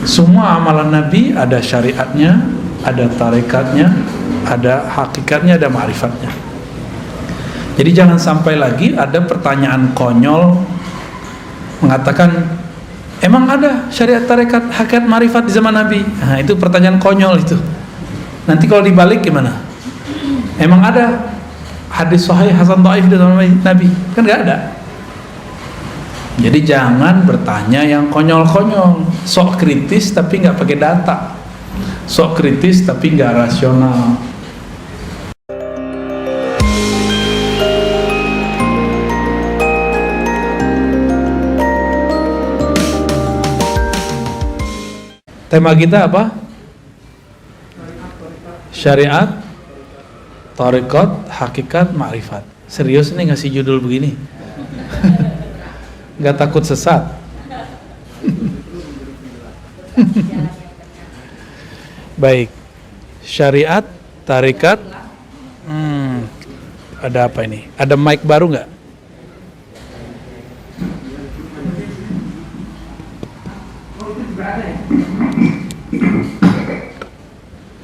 Semua amalan Nabi ada syariatnya, ada tarekatnya, ada hakikatnya, ada ma'rifatnya. Jadi jangan sampai lagi ada pertanyaan konyol mengatakan, emang ada syariat, tarekat, hakikat, ma'rifat di zaman Nabi? Nah, itu pertanyaan konyol itu. Nanti kalau dibalik gimana? Emang ada hadis sahih hasan dhaif di zaman Nabi? Kan nggak ada. Jadi jangan bertanya yang konyol-konyol, sok kritis tapi nggak pakai data, sok kritis tapi nggak rasional. Tema kita apa? Syariat, tarekat, hakikat, ma'rifat. Serius nih ngasih judul begini? Gak takut sesat? Baik, syariat, tarekat, ada apa ini? Ada mic baru nggak?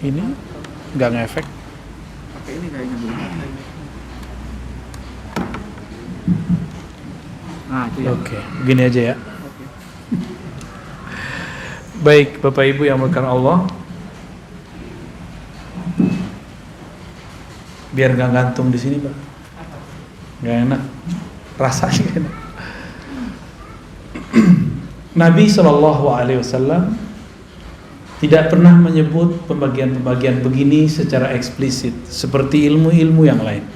Ini nggak ngefek? Pakai ini kayaknya belum. Nah, itu ya. Oke, gini aja ya. Baik, Bapak Ibu yang berkahan Allah, biar nggak gantung di sini, Pak. Nggak enak, rasanya enak. Nabi SAW tidak pernah menyebut pembagian-pembagian begini secara eksplisit seperti ilmu-ilmu yang lain.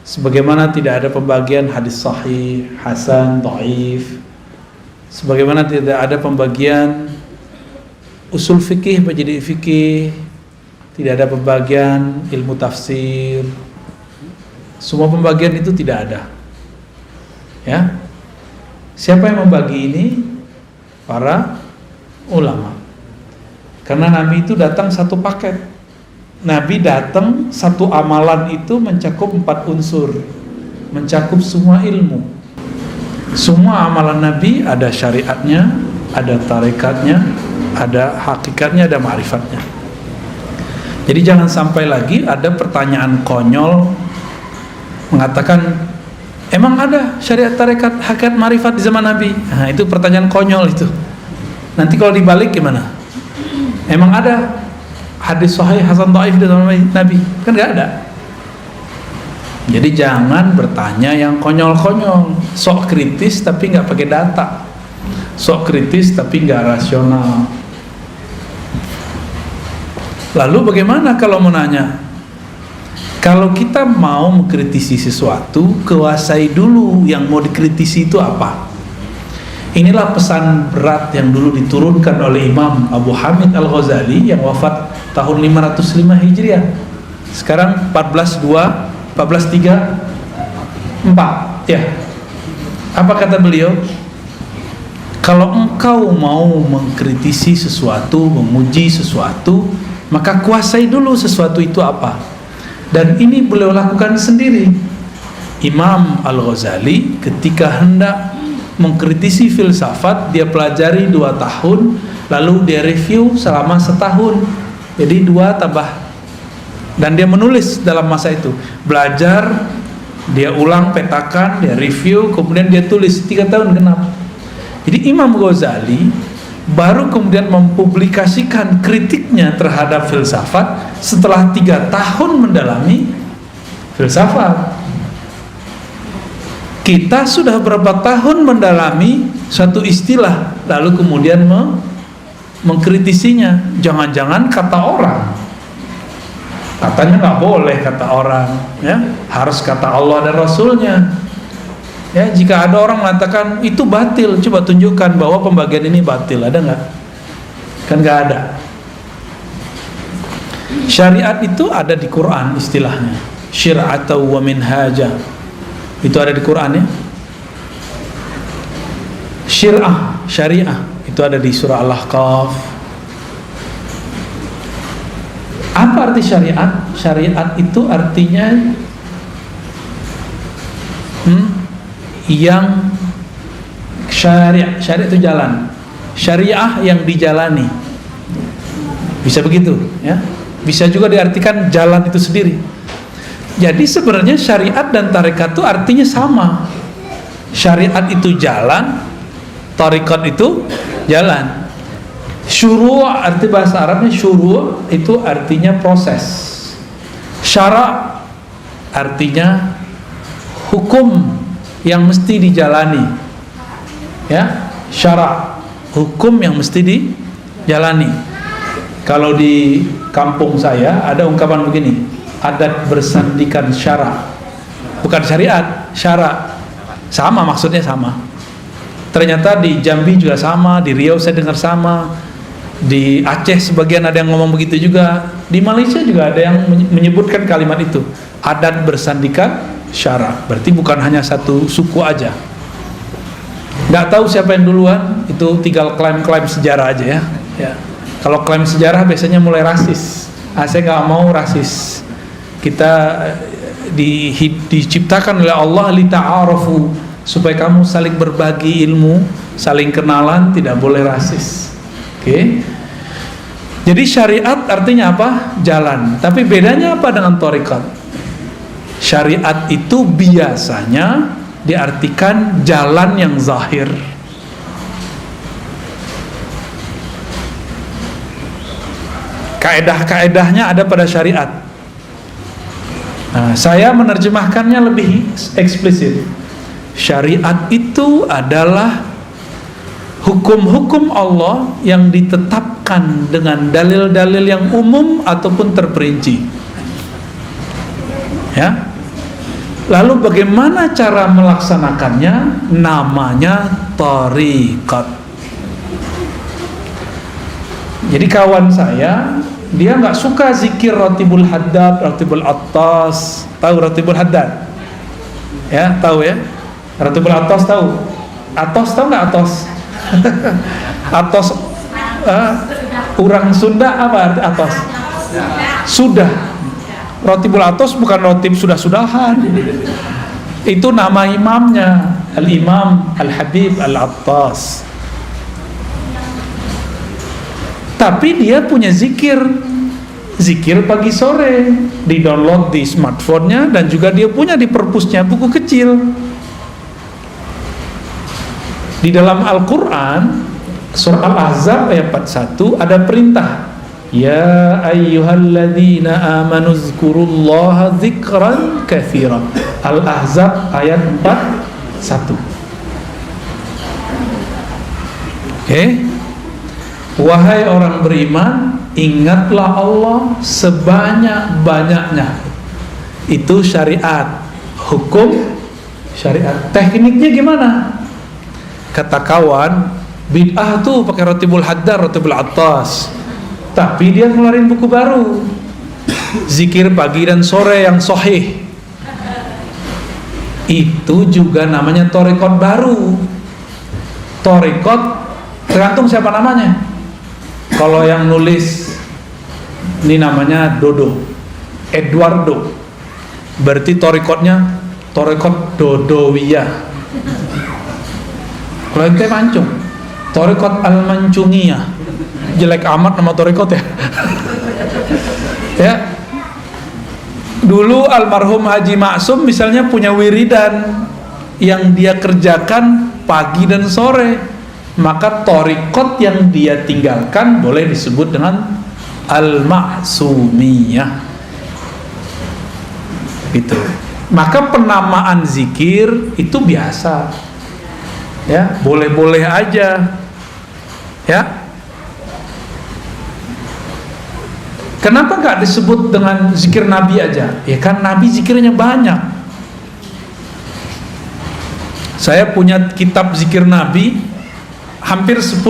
Sebagaimana tidak ada pembagian hadis sahih, hasan, dhaif. Sebagaimana tidak ada pembagian usul fikih menjadi fikih. Tidak ada pembagian ilmu tafsir. Semua pembagian itu tidak ada. Ya. Siapa yang membagi ini? Para ulama. Karena Nabi itu datang satu paket. Nabi datang satu amalan itu mencakup 4 unsur, mencakup semua ilmu. Semua amalan Nabi ada syariatnya, ada tarekatnya, ada hakikatnya, ada ma'rifatnya. Jadi jangan sampai lagi ada pertanyaan konyol mengatakan, emang ada syariat, tarekat, hakikat, ma'rifat di zaman Nabi? Nah, itu pertanyaan konyol itu. Nanti kalau dibalik gimana? Emang ada hadis sahih hasan dhaif di zaman Nabi? Kan nggak ada. Jadi jangan bertanya yang konyol-konyol, sok kritis tapi nggak pakai data, sok kritis tapi nggak rasional. Lalu bagaimana kalau menanya? Kalau kita mau mengkritisi sesuatu, kuasai dulu yang mau dikritisi itu apa. Inilah pesan berat yang dulu diturunkan oleh Imam Abu Hamid Al-Ghazali yang wafat tahun 505 Hijriah. Sekarang 1434 ya. Apa kata beliau? Kalau engkau mau mengkritisi sesuatu, memuji sesuatu, maka kuasai dulu sesuatu itu apa. Dan ini beliau lakukan sendiri. Imam Al-Ghazali ketika hendak mengkritisi filsafat, dia pelajari 2 tahun, lalu dia review selama setahun. Jadi 2 tambah, dan dia menulis dalam masa itu. Belajar, dia ulang, petakan, dia review, kemudian dia tulis 3 tahun genap. Jadi Imam Ghazali baru kemudian mempublikasikan kritiknya terhadap filsafat setelah 3 tahun mendalami filsafat. Kita sudah berapa tahun mendalami satu istilah, lalu kemudian mengkritisinya. Jangan-jangan kata orang, katanya nggak boleh kata orang, ya harus kata Allah dan Rasulnya. Ya, jika ada orang mengatakan itu batil, coba tunjukkan bahwa pembagian ini batil, ada nggak? Kan nggak ada. Syariat itu ada di Quran istilahnya, syir'atan wa minhaja. Itu ada di Quran ya. Syariah itu ada di surah Al-Ahqaf. Apa arti syariat? Syariat itu artinya yang syariat itu jalan. syariah yang dijalani. Bisa begitu, ya. Bisa juga diartikan jalan itu sendiri. Jadi sebenarnya syariat dan tarekat itu artinya sama. Syariat itu jalan, tarekat itu jalan. Syuru' arti bahasa Arabnya syuru' itu artinya proses. Syara' artinya hukum yang mesti dijalani. Ya, syara' hukum yang mesti dijalani. Kalau di kampung saya ada ungkapan begini, adat bersandikan syara'. Bukan syariat, syara'. Sama, maksudnya sama. Ternyata di Jambi juga sama, di Riau saya dengar sama, di Aceh sebagian ada yang ngomong begitu juga, di Malaysia juga ada yang menyebutkan kalimat itu, adat bersandikan syara'. Berarti bukan hanya satu suku aja. Nggak tahu siapa yang duluan, itu tinggal klaim-klaim sejarah aja, ya. Kalau klaim sejarah biasanya mulai rasis. Saya nggak mau rasis. Kita diciptakan oleh Allah lita'arafu, supaya kamu saling berbagi ilmu, saling kenalan, tidak boleh rasis. Oke. Jadi syariat artinya apa? Jalan. Tapi bedanya apa dengan tarekat? Syariat itu biasanya diartikan jalan yang zahir. Kaedah-kaedahnya ada pada syariat. Nah, saya menerjemahkannya lebih eksplisit. Syariat itu adalah hukum-hukum Allah yang ditetapkan dengan dalil-dalil yang umum ataupun terperinci. Ya. Lalu bagaimana cara melaksanakannya? Namanya tariqat. Jadi kawan saya, dia nggak suka zikir Ratibul Haddad, Ratibul Attas. Tahu Ratibul Haddad? Ya, tahu ya? Ratibul Attas tahu? Atos tahu nggak Atos? Atos, orang Sunda apa arti Atos? Sudah. Ratibul Attas bukan ratib sudah-sudahan. Itu nama imamnya, Al-Imam Al-Habib Al-Attas. Tapi dia punya zikir pagi sore, di-download di smartphone-nya, dan juga dia punya di perpusnya buku kecil. Di dalam Al-Quran surah Al-Ahzab ayat 41 ada perintah, ya ayyuhalladzina amanu zkurullaha dzikran katsira. Al-Ahzab ayat 41. Oke. Wahai orang beriman, ingatlah Allah sebanyak-banyaknya. Itu syariat, hukum syariat. Tekniknya gimana? Kata kawan, bid'ah tuh pakai Ratibul Haddad, Ratibul Attas. Tapi dia ngeluarin buku baru, zikir pagi dan sore yang sahih. Itu juga namanya tarekat baru. Tarekat tergantung siapa namanya. Kalau yang nulis ini namanya Dodo, Eduardo, berarti tarekatnya tarekat Dodowiyah. Kalau ente mancung, tarekat Al-Mancungiyah. Jelek amat nama tarekat ya. Ya. Dulu almarhum Haji Maksum misalnya punya wiridan yang dia kerjakan pagi dan sore. Maka tarekat yang dia tinggalkan boleh disebut dengan Al-Maksumiyah. Gitu. Maka penamaan zikir itu biasa. Ya, boleh-boleh aja. Ya. Kenapa nggak disebut dengan zikir Nabi aja? Ya kan Nabi zikirnya banyak. Saya punya kitab zikir Nabi hampir 10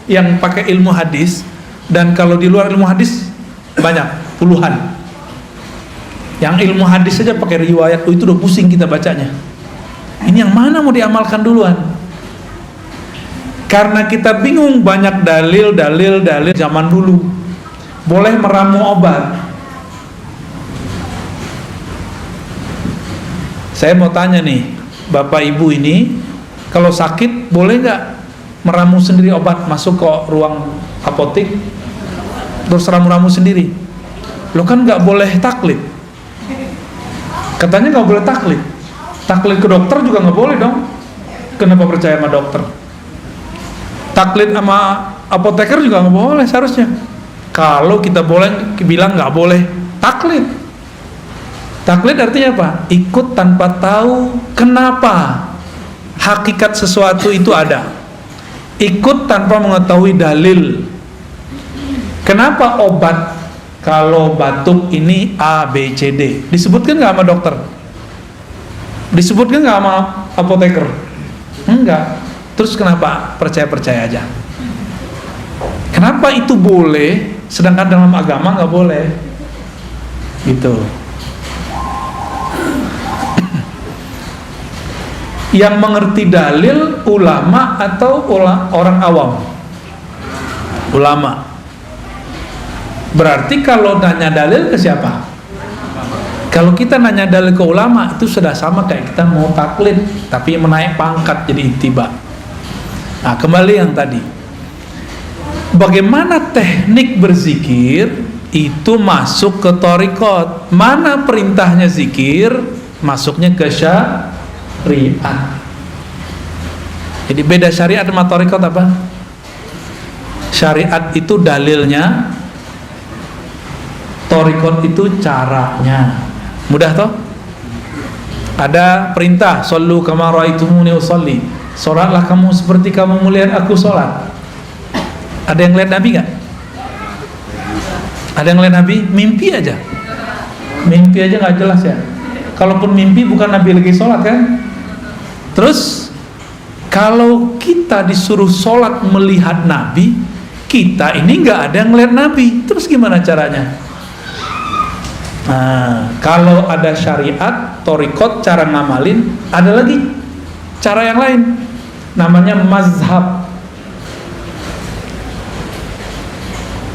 yang pakai ilmu hadis, dan kalau di luar ilmu hadis banyak, puluhan. Yang ilmu hadis saja pakai riwayat, itu udah pusing kita bacanya. Ini yang mana mau diamalkan duluan? Karena kita bingung, banyak dalil zaman dulu. Boleh meramu obat. Saya mau tanya nih, Bapak Ibu ini, kalau sakit boleh nggak meramu sendiri obat, masuk ke ruang apotek terus ramu-ramu sendiri. Lo kan nggak boleh taklid, katanya nggak boleh taklid. Taklid ke dokter juga nggak boleh dong. Kenapa percaya sama dokter? Taklid sama apoteker juga nggak boleh seharusnya. Kalau kita boleh bilang nggak boleh taklid. Taklid artinya apa? Ikut tanpa tahu kenapa hakikat sesuatu itu ada. Ikut tanpa mengetahui dalil. Kenapa obat kalau batuk ini A, B, C, D? Disebutkan nggak sama dokter? Disebutkan nggak sama apoteker? Enggak. Terus kenapa percaya-percaya aja? Kenapa itu boleh, sedangkan dalam agama nggak boleh? Gitu. Yang mengerti dalil ulama atau orang awam? Ulama. Berarti kalau nanya dalil ke siapa? Kalau kita nanya dalil ke ulama, itu sudah sama kayak kita mau taklid tapi menaik pangkat jadi ittiba. Nah, kembali yang tadi, bagaimana teknik berzikir itu masuk ke thariqat. Mana perintahnya zikir, masuknya ke syariat. Jadi beda syariat sama thariqat apa? Syariat itu dalilnya, thariqat itu caranya. Mudah toh? Ada perintah, shollu kama ra'aitumuni usolli. Salatlah kamu seperti kamu melihat aku salat. Ada yang lihat Nabi enggak? Ada yang lihat Nabi? Mimpi aja. Mimpi aja nggak jelas ya. Kalaupun mimpi bukan Nabi lagi salat kan? Terus kalau kita disuruh salat melihat Nabi, kita ini nggak ada yang lihat Nabi. Terus gimana caranya? Nah, kalau ada syariat, thariqat, cara ngamalin, ada lagi cara yang lain, namanya mazhab.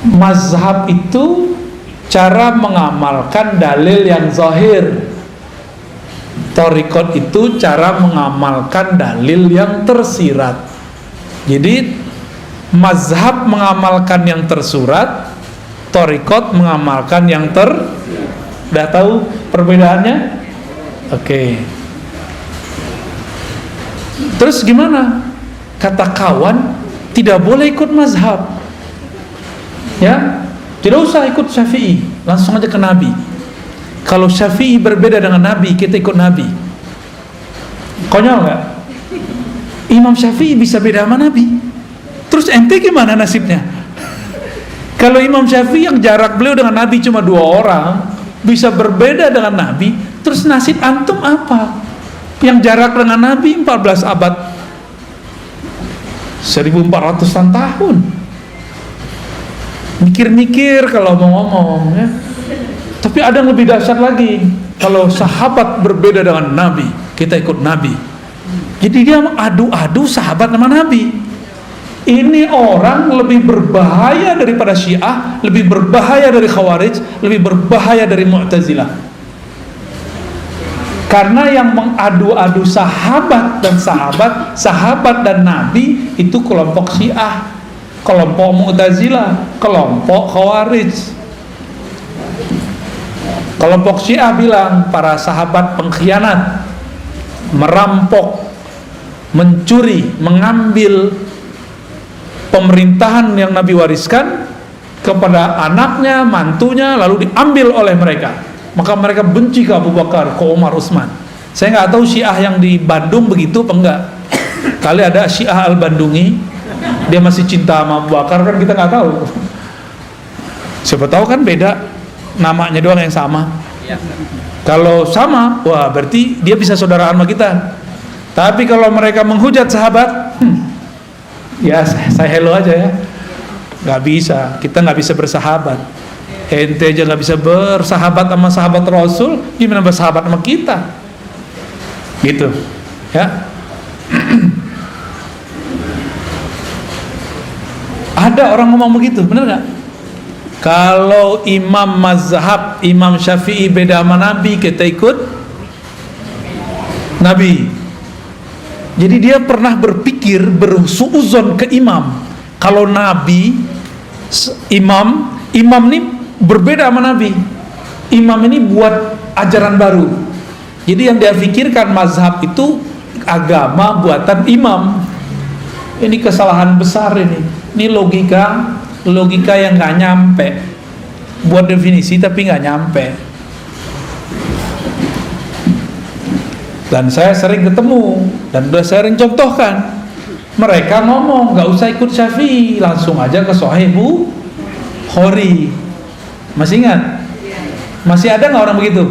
Mazhab itu cara mengamalkan dalil yang zahir. Thariqat itu cara mengamalkan dalil yang tersirat. Jadi mazhab mengamalkan yang tersurat, thariqat mengamalkan yang Udah tahu perbedaannya? Oke. Terus gimana? Kata kawan, tidak boleh ikut mazhab. Ya, tidak usah ikut Syafi'i, langsung aja ke Nabi. Kalau Syafi'i berbeda dengan Nabi, kita ikut Nabi. Konyol nggak? Imam Syafi'i bisa beda sama Nabi. Terus ente gimana nasibnya? Kalau Imam Syafi'i yang jarak beliau dengan Nabi cuma 2 orang, bisa berbeda dengan Nabi, terus nasib antum apa? Yang jarak dengan Nabi 14 abad, 1400-an tahun. Mikir-mikir kalau mau ngomong ya. Tapi ada yang lebih dahsyat lagi. Kalau sahabat berbeda dengan Nabi, kita ikut Nabi. Jadi dia adu-adu sahabat sama Nabi. Ini orang lebih berbahaya daripada Syiah, lebih berbahaya dari Khawarij, lebih berbahaya dari Mu'tazilah. Karena yang mengadu-adu sahabat dan Nabi itu kelompok Syiah, kelompok Mu'tazilah, kelompok Khawarij. Kelompok Syiah bilang para sahabat pengkhianat, merampok, mencuri, mengambil pemerintahan yang Nabi wariskan kepada anaknya, mantunya, lalu diambil oleh mereka. Maka mereka benci ke Abu Bakar, ke Umar, Utsman. Saya nggak tahu Syiah yang di Bandung begitu apa enggak. Kali ada Syiah Al-Bandungi, dia masih cinta sama Abu Bakar, kan kita nggak tahu. Siapa tahu kan beda, namanya doang yang sama. Kalau sama, wah berarti dia bisa saudaraan sama kita. Tapi kalau mereka menghujat sahabat, ya saya hello aja ya. Nggak bisa, kita nggak bisa bersahabat. Ente aja nggak bisa bersahabat sama sahabat Rasul, gimana bersahabat sama kita? Gitu, ya. Ada orang ngomong begitu, bener nggak? Kalau imam mazhab, Imam Syafi'i beda sama Nabi, kita ikut Nabi. Jadi dia pernah berpikir, bersuuzon ke imam. Kalau nabi, imam ini berbeda sama nabi. Imam ini buat ajaran baru. Jadi yang dia pikirkan mazhab itu agama buatan imam. Ini kesalahan besar ini. Ini logika yang nggak nyampe. Buat definisi tapi nggak nyampe. Dan saya sering ketemu dan udah sering contohkan. Mereka ngomong nggak usah ikut Syafi'i, langsung aja ke Sahih Bukhari. Masih ingat? Masih ada nggak orang begitu?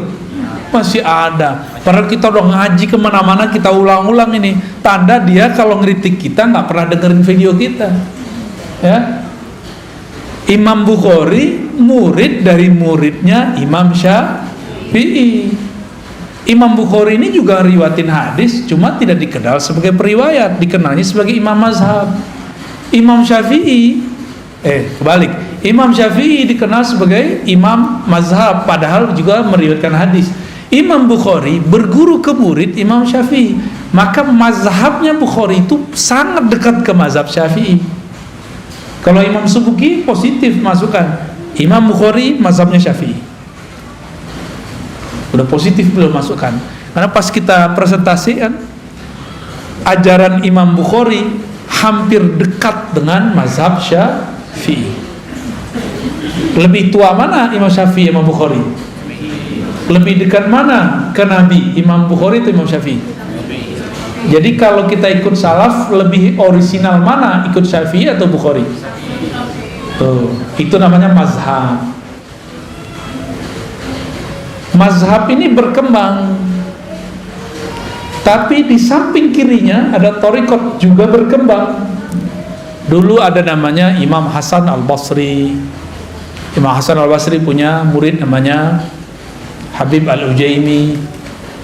Masih ada. Padahal kita udah ngaji kemana-mana, kita ulang-ulang ini. Tanda dia kalau ngeritik kita nggak pernah dengerin video kita. Ya. Imam Bukhari murid dari muridnya Imam Syafi'i. Imam Bukhari ini juga riwayatin hadis, cuma tidak dikenal sebagai periwayat, dikenalnya sebagai imam mazhab. Imam Syafi'i kebalik. Imam Syafi'i dikenal sebagai imam mazhab, padahal juga meriwayatkan hadis. Imam Bukhari berguru ke murid Imam Syafi'i, maka mazhabnya Bukhari itu sangat dekat ke mazhab Syafi'i. Kalau Imam Subuki positif masukkan, Imam Bukhari mazhabnya Syafi'i. Udah positif belum masukkan. Karena pas kita presentasikan ajaran Imam Bukhari hampir dekat dengan mazhab Syafi'i. Lebih tua mana Imam Syafi'i, Imam Bukhari? Lebih dekat mana ke Nabi, Imam Bukhari atau Imam Syafi'i? Jadi kalau kita ikut salaf, lebih orisinal mana, ikut Syafi'i atau Bukhari? Tuh, itu namanya mazhab. Mazhab ini berkembang, tapi di samping kirinya ada thariqat juga berkembang. Dulu ada namanya Imam Hasan Al-Basri. Imam Hasan Al-Basri punya murid namanya Habib Al-Ujaimi.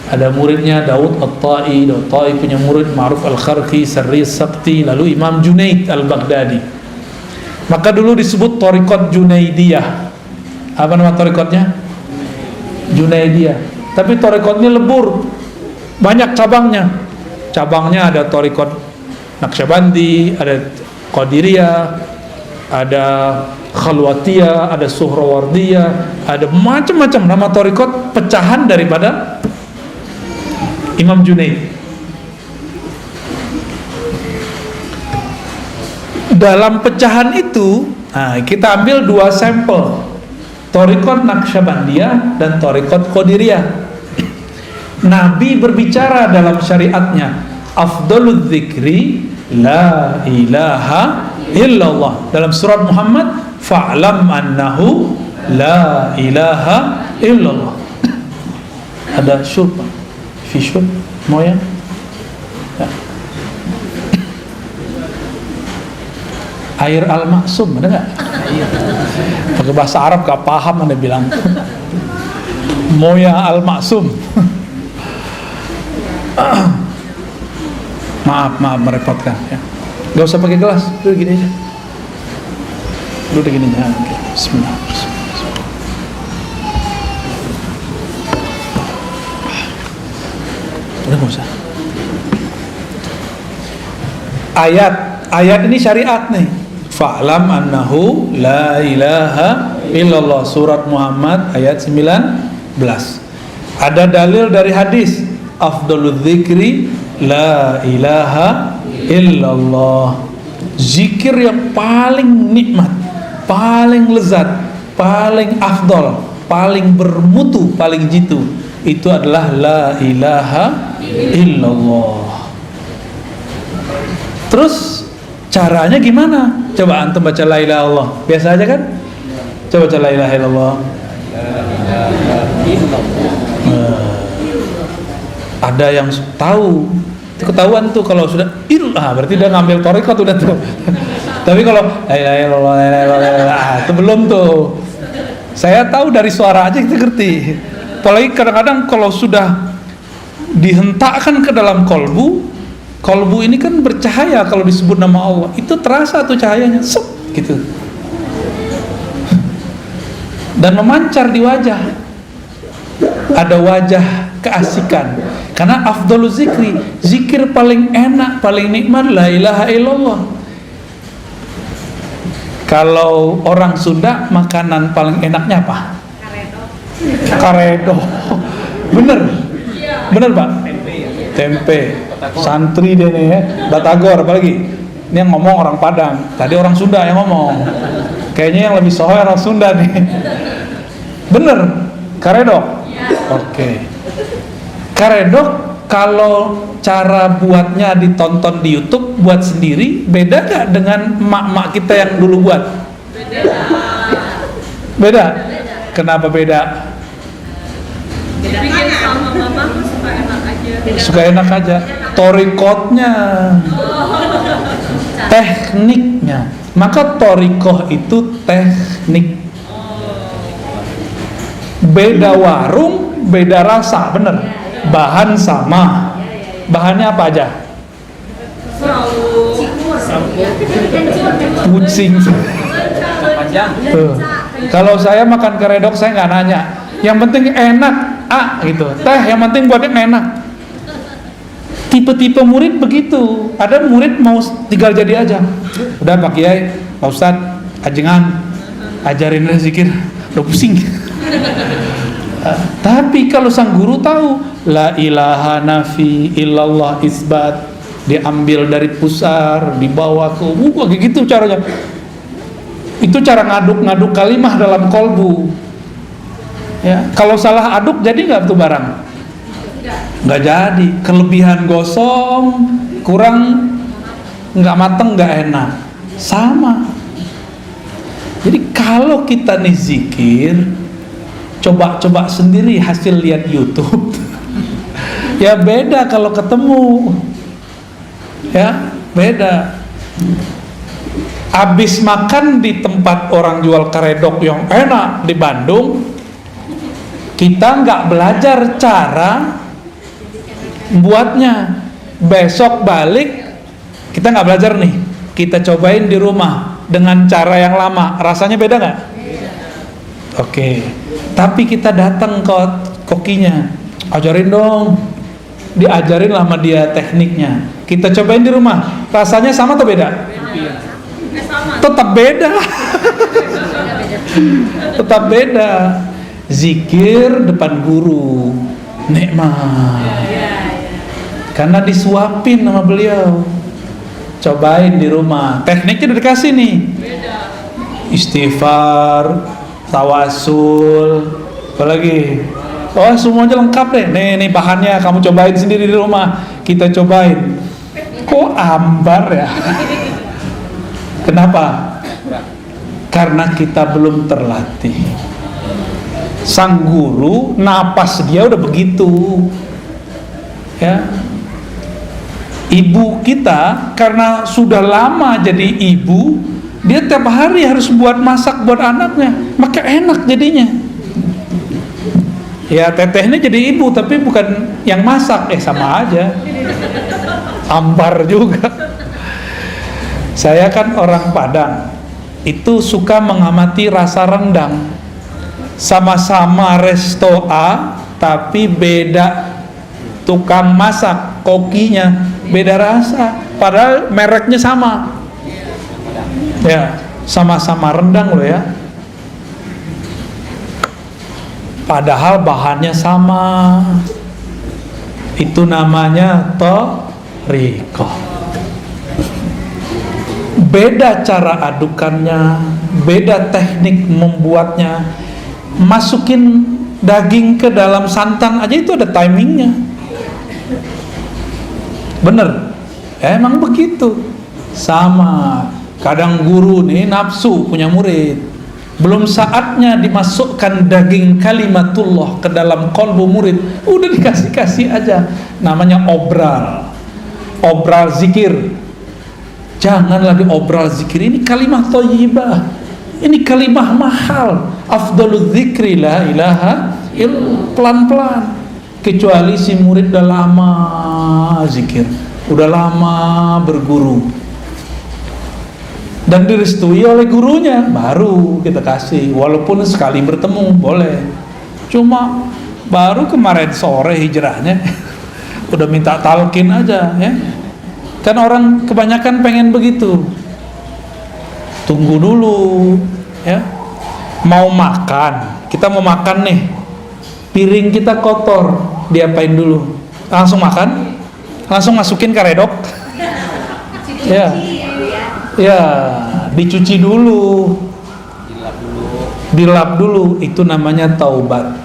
Ada muridnya Daud At-Tai. Daud At-Tai punya murid Ma'ruf Al-Kharqi, Sarri Sakti. Lalu Imam Junaid Al-Baghdadi. Maka dulu disebut thariqat Junaidiyah. Apa nama thariqatnya? Junaidiyah. Tapi thariqatnya lebur, banyak cabangnya. Cabangnya ada thariqat Naqsyabandi, ada Qadiriyah, ada Khalwatiyah, ada Suhrawardiyah, ada macam-macam nama thariqat, pecahan daripada Imam Junaid. Dalam pecahan itu, kita ambil dua sampel, thariqat Naqsyabandiyah dan thariqat Qadiriyah. Nabi berbicara dalam syariatnya, afdalul dzikri la ilaha illallah. Dalam surat Muhammad, fa'lam annahu la ilaha illallah. Ada syurb, fi syurb, mau ya? Air al-maksum, ada nggak? Pakai bahasa Arab gak paham, anda bilang Moya al-maksum. Maaf merepotkan ya. Gak usah pakai gelas, duduk gini aja. Duduk gini aja. Oke. Bismillah. Udah gak usah. Ayat ini syariat nih. Fa'lam annahu la ilaha illallah, surat Muhammad ayat 19. Ada dalil dari hadis, afdalul dzikri la ilaha illallah. Zikir yang paling nikmat, paling lezat, paling afdal, paling bermutu, paling jitu, itu adalah la ilaha illallah. Terus caranya gimana? Coba antum baca la ilaha illallah. Biasa aja kan? Coba baca la ilaha illallah. Ada yang tahu, itu ketahuan tuh kalau sudah berarti dia ngambil thariqat udah tuh. Tapi kalau la ilaha illallah itu belum tuh. Saya tahu dari suara aja kita ngerti. Apalagi kadang-kadang kalau sudah dihentakkan ke dalam kolbu ini kan bercahaya, kalau disebut nama Allah itu terasa tuh cahayanya, gitu, dan memancar di wajah. Ada wajah keasikan. Karena afdhalu zikri, zikir paling enak, paling nikmat la ilaha illallah. Kalau orang Sunda makanan paling enaknya apa? Karedo. Bener? Bener Pak? Tempe. Santri dia nih ya, Batagor apalagi. Ini yang ngomong orang Padang. Tadi orang Sunda yang ngomong. Kayaknya yang lebih sohor orang Sunda nih. Bener? Karedok? Oke. Karedok kalau cara buatnya ditonton di YouTube, buat sendiri, beda gak dengan emak-emak kita yang dulu buat? Beda? Kenapa beda? Bikin sama mama suka enak aja. Suka enak aja. Torikotnya, tekniknya. Maka torikoh itu teknik. Beda warung, beda rasa, bener. Bahan sama. Bahannya apa aja? Kucing. Tuh. Kalau saya makan keredok saya nggak nanya. Yang penting enak, gitu. Teh yang penting buatnya enak. Tipe-tipe murid begitu. Ada murid mau tinggal jadi aja. Udah Pak Kiai, Pak Ustadz, ajengan, ajarin zikir. Udah pusing. Tapi kalau sang guru tahu la ilaha nafi illallah isbat, diambil dari pusar, dibawa ke kayak gitu caranya. Itu cara ngaduk-ngaduk kalimah dalam kolbu. Ya, kalau salah aduk jadi nggak tuh barang? Nggak jadi. Kelebihan gosong, kurang nggak mateng, nggak enak. Sama. Jadi kalau kita nih zikir, coba sendiri hasil lihat YouTube. Ya beda kalau ketemu. Ya beda. Abis makan di tempat orang jual karedok yang enak di Bandung, kita nggak belajar cara buatnya. Besok balik kita nggak belajar nih, kita cobain di rumah dengan cara yang lama. Rasanya beda nggak? Oke. Tapi kita datang ke kokinya, ajarin dong, diajarin sama dia tekniknya. Kita cobain di rumah, rasanya sama atau beda? Tetap beda. Tetap beda. Zikir depan guru nikmat, karena disuapin sama beliau. Cobain di rumah, tekniknya udah dikasih nih. Istighfar, tawasul, apalagi? Oh semuanya lengkap deh. Nih bahannya kamu cobain sendiri di rumah. Kita cobain. Kok ambar ya? Kenapa? Karena kita belum terlatih. Sang guru napas dia udah begitu. Ya. Ibu kita karena sudah lama jadi ibu, dia tiap hari harus buat masak buat anaknya, maka enak jadinya. Ya tetehnya jadi ibu tapi bukan yang masak, sama aja. Ambar juga. Saya kan orang Padang, itu suka mengamati rasa rendang. Sama-sama resto A, tapi beda tukang masak, kokinya beda rasa. Padahal mereknya sama. Ya, sama-sama rendang loh ya. Padahal bahannya sama. Itu namanya thoriqah. Beda cara adukannya, beda teknik membuatnya. Masukin daging ke dalam santan aja itu ada timingnya. Bener? Emang begitu. Sama. Kadang guru nih nafsu punya murid, belum saatnya dimasukkan daging kalimatullah ke dalam kolbu murid, udah dikasih aja. Namanya obral zikir. Jangan lagi obral zikir. Ini kalimah thayyibah, ini kalimah mahal. Afdalul zikri la ilaha illallah. Pelan-pelan. Kecuali si murid udah lama zikir, udah lama berguru dan direstui oleh gurunya, baru kita kasih. Walaupun sekali bertemu boleh. Cuma baru kemarin sore hijrahnya udah minta talqin aja ya. Kan orang kebanyakan pengen begitu. Tunggu dulu ya. Mau makan, kita mau makan nih, piring kita kotor, diapain dulu? Langsung makan? Langsung masukin karedok? Ya, ya, dicuci dulu, dilap dulu, itu namanya taubat.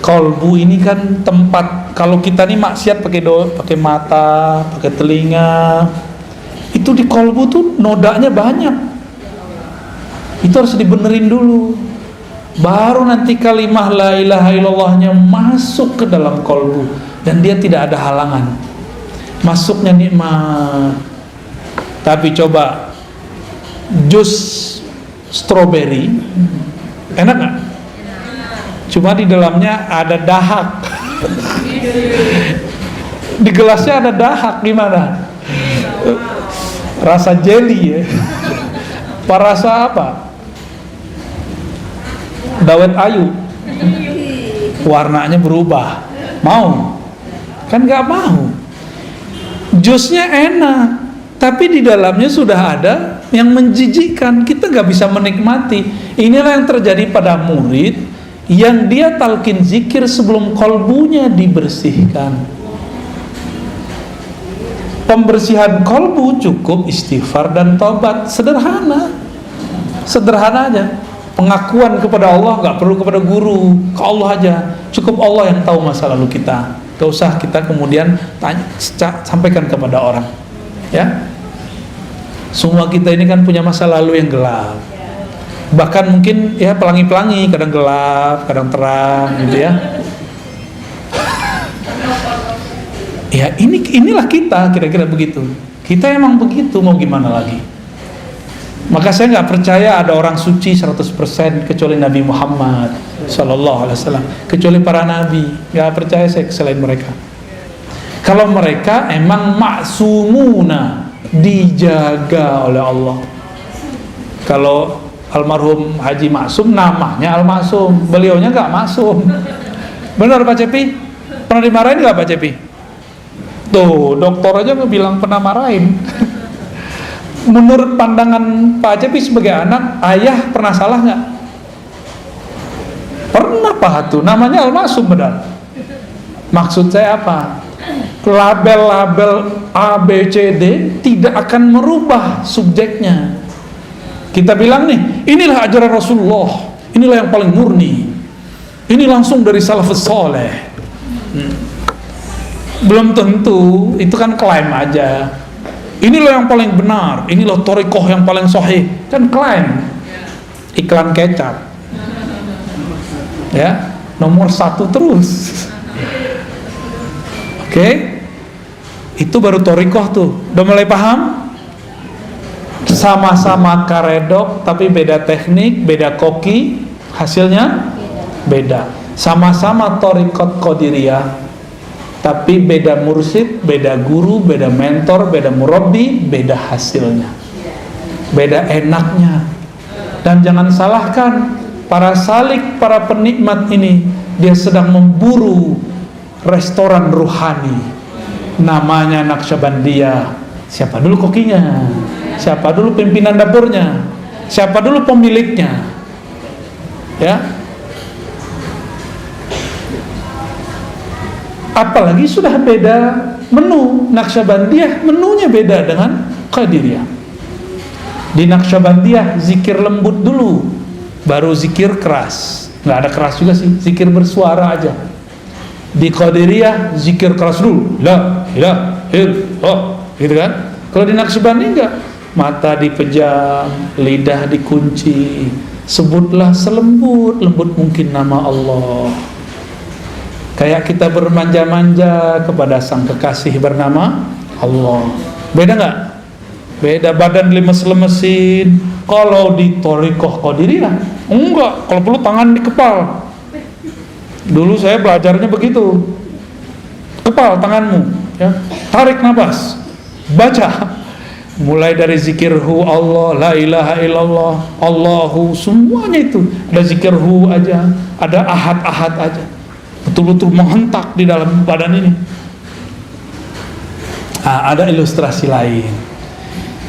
Kolbu ini kan tempat, kalau kita nih maksiat pakai mata, pakai telinga, itu di kolbu tuh nodanya banyak. Itu harus dibenerin dulu. Baru nanti kalimah la ilaha illallahnya masuk ke dalam kolbu dan dia tidak ada halangan. Masuknya nikmat. Tapi coba jus stroberi enak gak? Cuma di dalamnya ada dahak. Di gelasnya ada dahak, gimana? Rasa jelly ya. Rasa apa? Dawet ayu. Warnanya berubah. Mau? Kan gak mau. Jusnya enak, tapi di dalamnya sudah ada yang menjijikkan. Kita gak bisa menikmati. Inilah yang terjadi pada murid yang dia talqin zikir sebelum kolbunya dibersihkan. Pembersihan kolbu cukup istighfar dan taubat. Sederhana aja. Pengakuan kepada Allah gak perlu kepada guru, ke Allah aja. Cukup Allah yang tahu masa lalu kita. Gak usah kita kemudian sampaikan kepada orang. Ya, semua kita ini kan punya masa lalu yang gelap. Bahkan mungkin ya pelangi-pelangi, kadang gelap, kadang terang gitu ya. Ya inilah kita, kira-kira begitu. Kita emang begitu, mau gimana lagi. Maka saya nggak percaya ada orang suci 100% kecuali Nabi Muhammad Sallallahu Alaihi Wasallam, kecuali para nabi. Nggak percaya saya selain mereka. Kalau mereka emang maksumuna, dijaga oleh Allah. Kalau almarhum Haji Maksum namanya Al-Maksum, beliaunya nggak maksum. Benar Pak Cepi? Pernah dimarahin nggak Pak Cepi? Tuh dokter aja bilang pernah marahin. Menurut pandangan Pak Cepi sebagai anak, ayah pernah salah nggak? Pernah Pak tuh, namanya Al-Maksum benar. Maksud saya apa? Label-label A, B, C, D tidak akan merubah subjeknya. Kita bilang nih, inilah ajaran Rasulullah, inilah yang paling murni, ini langsung dari salafus soleh. Belum tentu, itu kan klaim aja. Inilah yang paling benar, inilah thariqah yang paling sahih, kan klaim. Iklan kecap. Ya, nomor 1 terus. Oke, itu baru thariqah tuh. Udah mulai paham? Sama-sama karedok, tapi beda teknik, beda koki, hasilnya beda. Sama-sama thariqat qadiriyah, tapi beda mursyid, beda guru, beda mentor, beda murabbi, beda hasilnya, beda enaknya. Dan jangan salahkan para salik, para penikmat ini, dia sedang memburu restoran ruhani, namanya Naqsyabandiyah. Siapa dulu kokinya? Siapa dulu pimpinan dapurnya? Siapa dulu pemiliknya? Ya. Apalagi sudah beda menu. Naqsyabandiyah menunya beda dengan Qadiriyah. Di Naqsyabandiyah zikir lembut dulu, baru zikir keras. Nggak ada keras juga sih, zikir bersuara aja. Di Qadiriyah zikir keras dulu, la ilaha illallah, gitu kan? Kalau di Naqsyabandiyah enggak, mata dipejam, lidah dikunci, sebutlah selembut-lembut mungkin nama Allah. Kayak kita bermanja-manja kepada sang kekasih bernama Allah. Beda nggak? Beda, badan lemes-lemesin. Kalau di thariqah qadiriyah enggak, kalau perlu tangan di kepal. Dulu saya belajarnya begitu. Kepal tanganmu, ya. Tarik nafas, baca. Mulai dari zikirhu Allah, la ilaha illallah, Allahu, semuanya itu. Ada zikirhu aja, ada ahad-ahad aja. Betul-betul menghentak di dalam badan ini. Ada ilustrasi lain.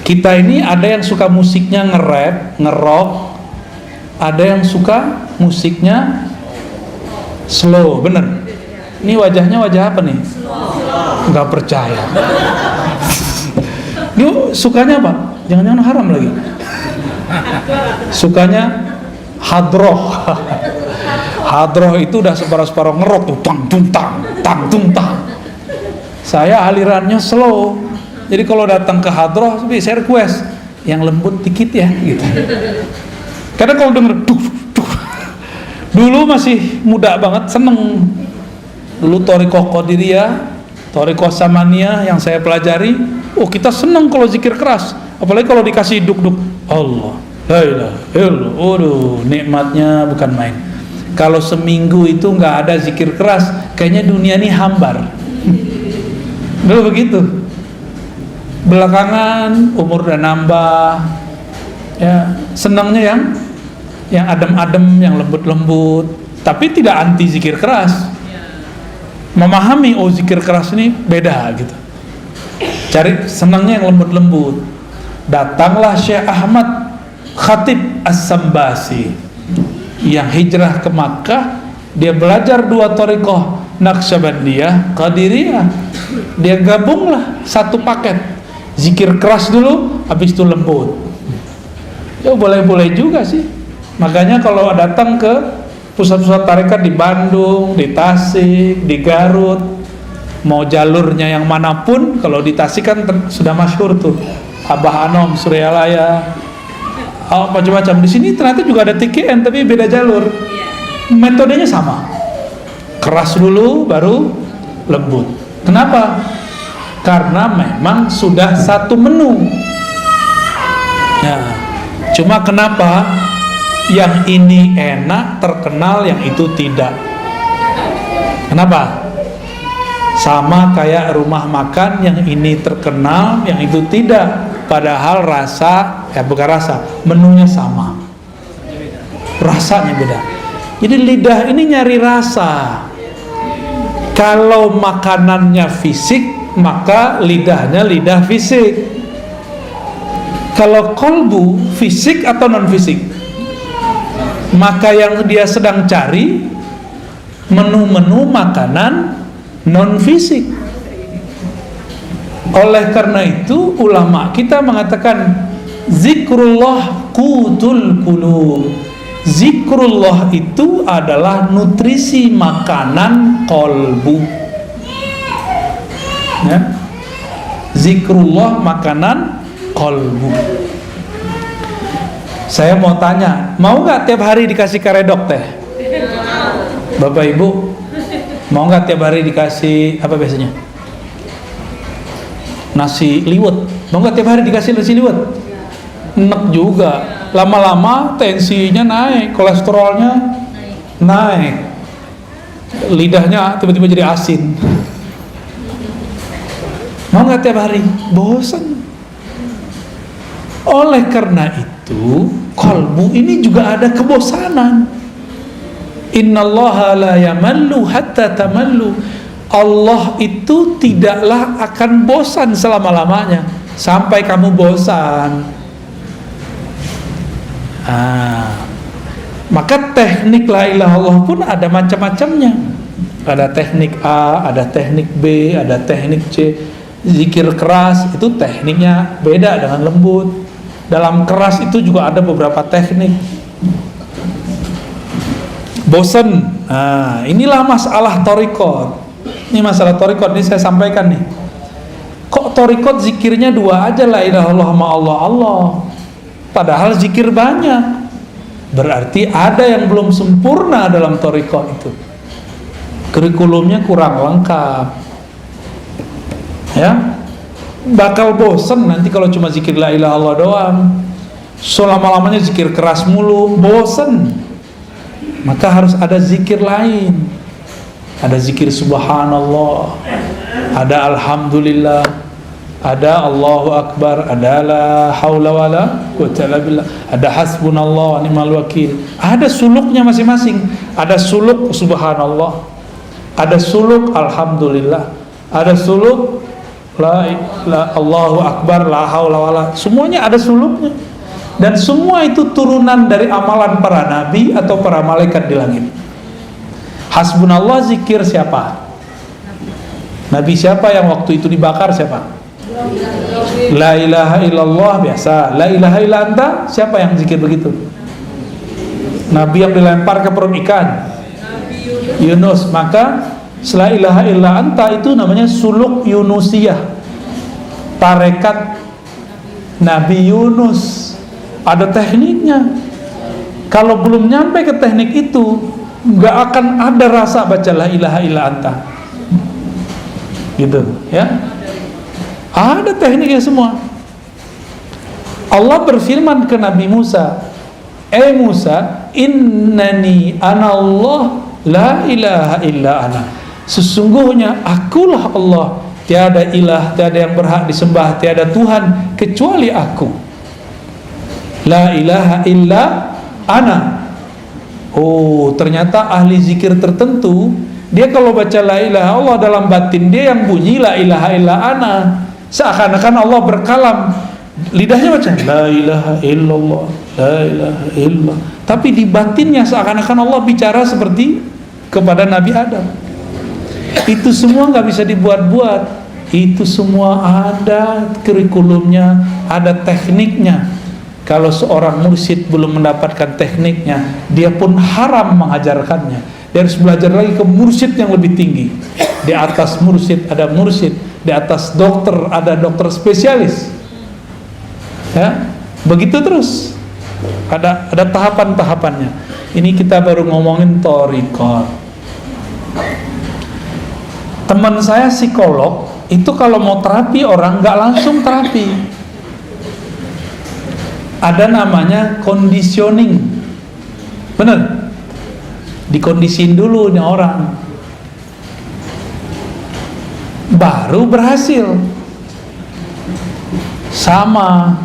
Kita ini ada yang suka musiknya nge-rap, nge-rock, ada yang suka musiknya slow, bener? Ini wajahnya wajah apa nih? Nggak percaya. Ini sukanya apa? Jangan-jangan haram lagi. Sukanya hadroh. Hadroh itu udah separuh-separuh ngerok tuh, tang tung tang. Saya alirannya slow. Jadi kalau datang ke hadroh, saya request yang lembut dikit ya, gitu. Karena kalau denger dulu masih muda banget, seneng. Dulu Thariqah Qadiriyah, Thariqah Samaniyah yang saya pelajari, kita seneng kalau zikir keras, apalagi kalau dikasih duk-duk. Allah, la ilaha illallah. Waduh, nikmatnya bukan main. Kalau seminggu itu nggak ada zikir keras, kayaknya dunia ini hambar. Dulu begitu. Belakangan umur udah nambah, ya senangnya yang adem-adem, yang lembut-lembut, tapi tidak anti zikir keras. Memahami zikir keras ini beda gitu. Cari senangnya yang lembut-lembut. Datanglah Syekh Ahmad Khatib As-Sambasi yang hijrah ke Makkah. Dia belajar 2 thariqah, Naqsyabandiyah, Qadiriyah. Dia gabunglah satu paket. Zikir keras dulu, habis itu lembut. Ya boleh-boleh juga sih. Makanya kalau datang ke pusat-pusat tarekat di Bandung, di Tasik, di Garut, mau jalurnya yang manapun, kalau di Tasik kan sudah masyhur tuh, Abah Anom, Suryalaya, macam-macam. Di sini ternyata juga ada TKN tapi beda jalur. Metodenya sama, keras dulu baru lembut. Kenapa? Karena memang sudah satu menu. Ya, cuma kenapa yang ini enak terkenal, yang itu tidak? Kenapa? Sama kayak rumah makan, yang ini terkenal, yang itu tidak. Padahal bukan rasa, menunya sama, rasanya beda. Jadi lidah ini nyari rasa. Kalau makanannya fisik, maka lidahnya lidah fisik. Kalau kolbu fisik atau non fisik, maka yang dia sedang cari menu-menu makanan non fisik. Oleh karena itu ulama kita mengatakan zikrullah qutul qulub. Zikrullah itu adalah nutrisi makanan kolbu. Ya. Zikrullah makanan kolbu. Saya mau tanya, mau nggak tiap hari dikasih karedok teh? Bapak Ibu, mau nggak tiap hari dikasih apa biasanya? Nasi liwet. Mau nggak tiap hari dikasih nasi liwet? Enak juga. Lama-lama tensinya naik, kolesterolnya naik, lidahnya tiba-tiba jadi asin. Mau nggak tiap hari? Bosan. Oleh karena itu, kolbu ini juga ada kebosanan. Innallaha la yamallu hatta tamallu. Allah itu tidaklah akan bosan selama-lamanya sampai kamu bosan. Maka teknik la ilaha illallah pun ada macam-macamnya. Ada teknik A, ada teknik B, ada teknik C. Zikir keras itu tekniknya beda dengan lembut. Dalam keras itu juga ada beberapa teknik. Bosen. Inilah masalah thariqat. Ini masalah thariqat, ini saya sampaikan nih. Kok thariqat zikirnya 2 aja, la ilaha illallah sama Allah. Padahal zikir banyak. Berarti ada yang belum sempurna dalam thariqat itu. Kurikulumnya kurang lengkap. Ya. Bakal bosen nanti kalau cuma zikir la ilaha illallah doang. Selama-lamanya zikir keras mulu, bosen. Maka harus ada zikir lain. Ada zikir subhanallah, ada alhamdulillah, ada Allahu akbar, ada la haula wala quwwata illa billah, ada hasbunallah wa ni'mal wakil. Ada suluknya masing-masing. Ada suluk subhanallah, ada suluk alhamdulillah, ada suluk Allahu Akbar, la haula wala, semuanya ada suluknya. Dan semua itu turunan dari amalan para nabi atau para malaikat di langit. Hasbunallah zikir siapa? Nabi siapa yang waktu itu dibakar siapa? La ilaha illallah biasa. La ilaha illa anta, siapa yang zikir begitu? Nabi yang dilempar ke perut ikan, Yunus. Maka la ilaha illa anta itu namanya suluk Yunusiyah, tarekat Nabi Yunus. Ada tekniknya. Kalau belum nyampe ke teknik itu, nggak akan ada rasa baca la ilaha illa anta, gitu ya. Ada tekniknya semua. Allah berfirman ke Nabi Musa, Musa, innani anallah la ilaha illa ana, sesungguhnya akulah Allah, tiada ilah, tiada yang berhak disembah, tiada Tuhan kecuali aku. La ilaha illa ana. Oh, ternyata ahli zikir tertentu, dia kalau baca la ilaha Allah, dalam batin dia yang bunyi la ilaha illa ana. Seakan-akan Allah berkalam, lidahnya baca la ilaha illallah, la ilaha illallah, tapi di batinnya seakan-akan Allah bicara seperti kepada Nabi Adam. Itu semua nggak bisa dibuat-buat. Itu semua ada kurikulumnya, ada tekniknya. Kalau seorang mursyid belum mendapatkan tekniknya, dia pun haram mengajarkannya. Dia harus belajar lagi ke mursyid yang lebih tinggi. Di atas mursyid ada mursyid, di atas dokter ada dokter spesialis. Ya, begitu terus. Ada tahapan-tahapannya. Ini kita baru ngomongin thariqah. Teman saya psikolog itu kalau mau terapi orang nggak langsung terapi. Ada namanya conditioning, bener? Dikondisin dulu nih orang, baru berhasil. Sama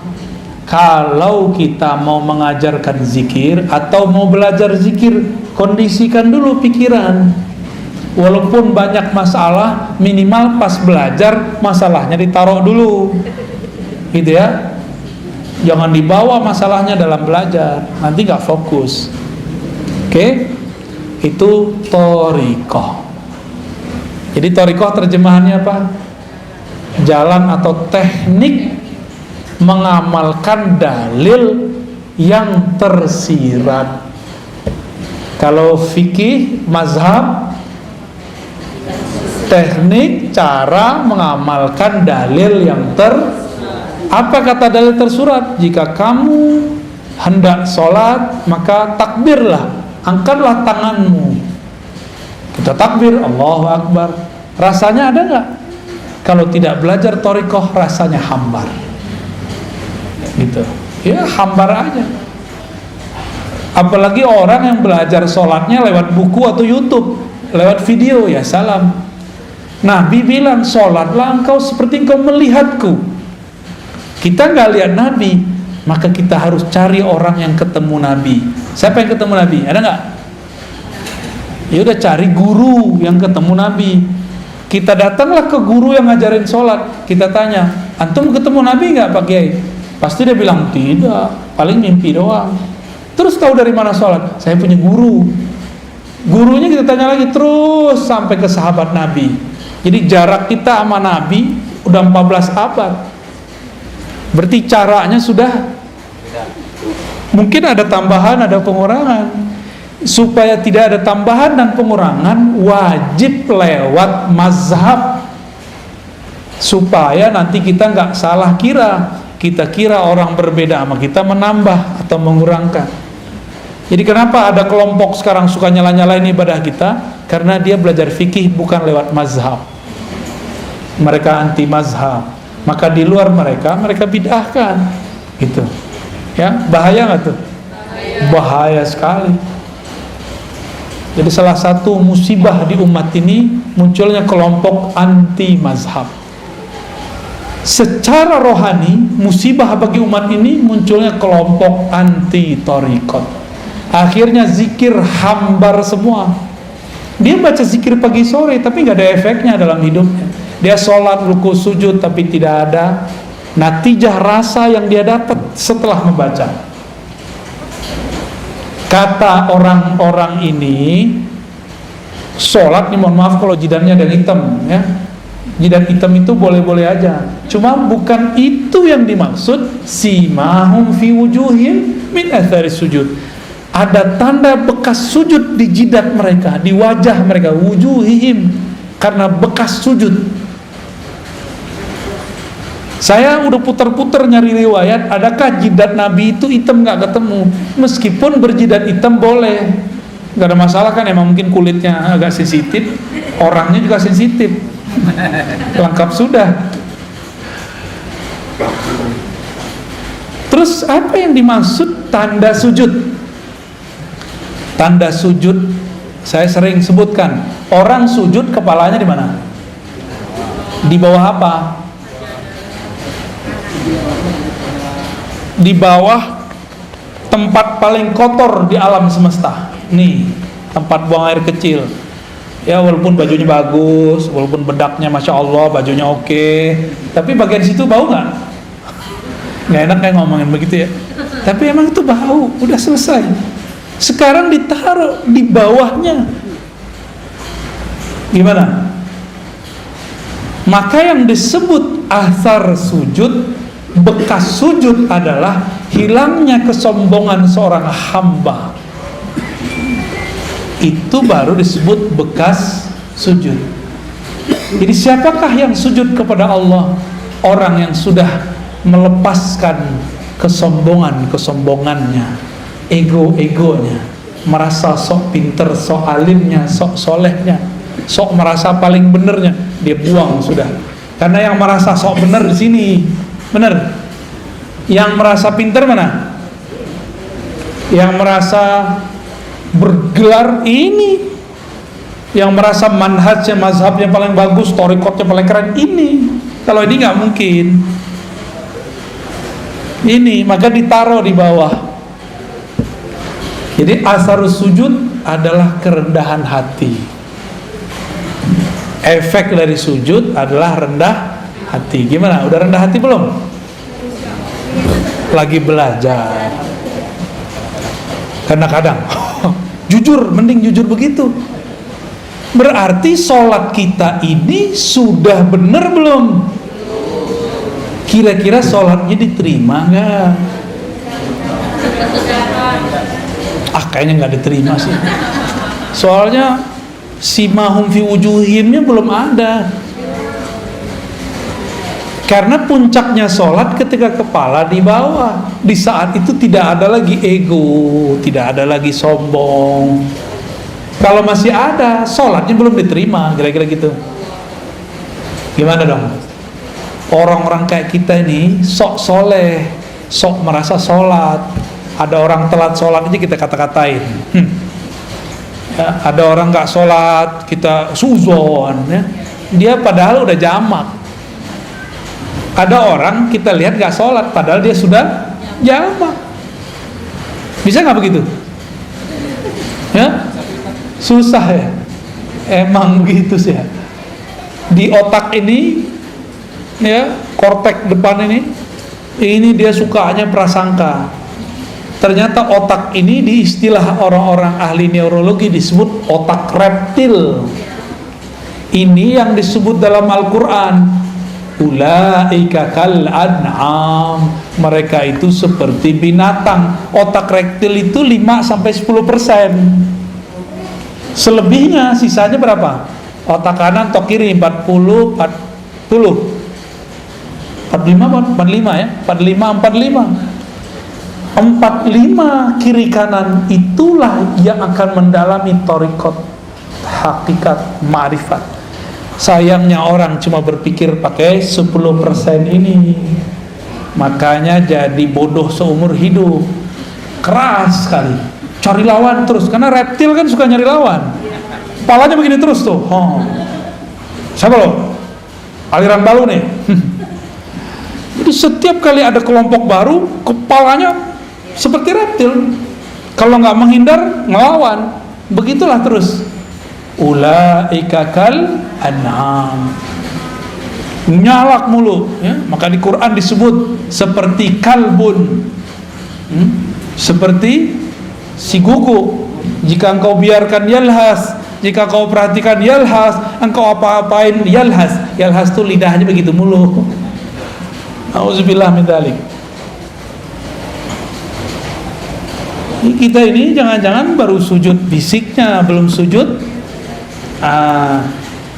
kalau kita mau mengajarkan zikir atau mau belajar zikir, kondisikan dulu pikiran. Walaupun banyak masalah, minimal pas belajar masalahnya ditaruh dulu, gitu ya. Jangan dibawa masalahnya dalam belajar, nanti gak fokus. Oke? Itu thariqah. Jadi thariqah terjemahannya apa? Jalan atau teknik mengamalkan dalil yang tersirat. Kalau fikih mazhab, teknik cara mengamalkan dalil yang apa kata dalil tersurat? Jika kamu hendak sholat, maka takbirlah, angkatlah tanganmu. Kita takbir, Allahu Akbar. Rasanya ada nggak? Kalau tidak belajar thariqah, rasanya hambar. Gitu. Ya hambar aja. Apalagi orang yang belajar sholatnya lewat buku atau YouTube, lewat video, ya salam. Nabi bilang, sholatlah engkau seperti engkau melihatku. Kita nggak lihat Nabi, maka kita harus cari orang yang ketemu Nabi. Siapa yang ketemu Nabi? Ada nggak? Ya udah, cari guru yang ketemu Nabi. Kita datanglah ke guru yang ngajarin sholat. Kita tanya, antum ketemu Nabi nggak Pak Kiai? Pasti dia bilang tidak, paling mimpi doang. Terus tahu dari mana sholat? Saya punya guru. Gurunya kita tanya lagi terus sampai ke sahabat Nabi. Jadi jarak kita sama Nabi udah 14 abad. Berarti caranya sudah mungkin ada tambahan, ada pengurangan. Supaya tidak ada tambahan dan pengurangan, wajib lewat mazhab, supaya nanti kita nggak salah kira. Kita kira orang berbeda sama kita menambah atau mengurangkan. Jadi kenapa ada kelompok sekarang suka nyala-nyalain ibadah kita? Karena dia belajar fikih bukan lewat mazhab. Mereka anti mazhab. Maka di luar mereka bid'ahkan, gitu. Ya, bahaya nggak tuh? Bahaya sekali. Jadi salah satu musibah di umat ini munculnya kelompok anti mazhab. Secara rohani, musibah bagi umat ini munculnya kelompok anti thariqat. Akhirnya zikir hambar semua. Dia baca zikir pagi sore tapi nggak ada efeknya dalam hidupnya. Dia sholat, ruku, sujud, tapi tidak ada natijah rasa yang dia dapat setelah membaca. Kata orang-orang ini, sholat nih, mohon maaf kalau jidatnya ada yang hitam ya. Jidat hitam itu boleh-boleh aja, cuma bukan itu yang dimaksud. Simahum fi wujuhim min athari sujud. Ada tanda bekas sujud di jidat mereka, di wajah mereka, wujuhihim, karena bekas sujud. Saya udah putar-putar nyari riwayat, adakah jidat Nabi itu hitam, nggak ketemu. Meskipun berjidat hitam boleh, nggak ada masalah kan, emang mungkin kulitnya agak sensitif, orangnya juga sensitif. Lengkap sudah. Terus apa yang dimaksud tanda sujud? Tanda sujud saya sering sebutkan, orang sujud kepalanya di mana? Di bawah apa? Di bawah tempat paling kotor di alam semesta. Nih, tempat buang air kecil. Ya, walaupun bajunya bagus, walaupun bedaknya masya Allah, bajunya oke, tapi bagian situ bau nggak? Nggak enak kayak ngomongin begitu ya. Tapi emang itu bau, udah selesai. Sekarang ditaruh di bawahnya, gimana? Maka yang disebut athar sujud, bekas sujud adalah hilangnya kesombongan seorang hamba. Itu baru disebut bekas sujud. Jadi siapakah yang sujud kepada Allah? Orang yang sudah melepaskan kesombongannya, ego-egonya, merasa sok pinter, sok alimnya, sok solehnya, sok merasa paling benernya, dia buang sudah. Karena yang merasa sok bener di sini, bener. Yang merasa pinter mana? Yang merasa bergelar ini, yang merasa manhajnya, mazhabnya paling bagus, thariqatnya paling keren ini. Kalau ini nggak mungkin. Ini maka ditaruh di bawah. Jadi asarus sujud adalah kerendahan hati. Efek dari sujud adalah rendah hati. Gimana? Udah rendah hati belum? Lagi belajar. Karena kadang jujur, mending jujur begitu. Berarti sholat kita ini sudah benar belum? Kira-kira sholatnya diterima nggak? Kayaknya nggak diterima sih. Soalnya simahum fi wujuhimnya belum ada. Karena puncaknya sholat ketika kepala di bawah. Di saat itu tidak ada lagi ego, tidak ada lagi sombong. Kalau masih ada, sholatnya belum diterima, kira-kira gitu. Gimana dong? Orang-orang kayak kita ini sok soleh, sok merasa sholat. Ada orang telat sholat aja kita kata-katain. Ya, ada orang gak sholat, kita suzon. Ya. Dia padahal udah jamak. Ada orang kita lihat gak sholat, padahal dia sudah jamak. Bisa gak begitu? Ya? Susah ya. Emang begitu sih ya. Di otak ini, ya, kortek depan ini dia sukanya prasangka. Ternyata otak ini di istilah orang-orang ahli neurologi disebut otak reptil. Ini yang disebut dalam Al-Quran, ulaika kal an'am, mereka itu seperti binatang. Otak reptil itu 5-10%. Selebihnya, sisanya berapa? Otak kanan atau kiri 40, 45 ya, 45 kiri kanan itulah yang akan mendalami thariqat, hakikat, ma'rifat. Sayangnya orang cuma berpikir pakai 10% ini, makanya jadi bodoh seumur hidup. Keras sekali, cari lawan terus, karena reptil kan suka nyari lawan. Kepalanya begini terus tuh. Siapa lo? Aliran baru nih. Jadi setiap kali ada kelompok baru, kepalanya seperti reptil. Kalau nggak menghindar, ngelawan. Begitulah terus. Ulaika kal an'am. nyalak mulu, ya. Maka di Quran disebut seperti kalbun, seperti si kuku. Jika engkau biarkan yalhas, jika kau perhatikan yalhas, engkau apa-apain yalhas. Yalhas tuh lidahnya begitu mulu. Auzubillah min dzalik. Kita ini jangan-jangan baru sujud fisiknya, belum sujud.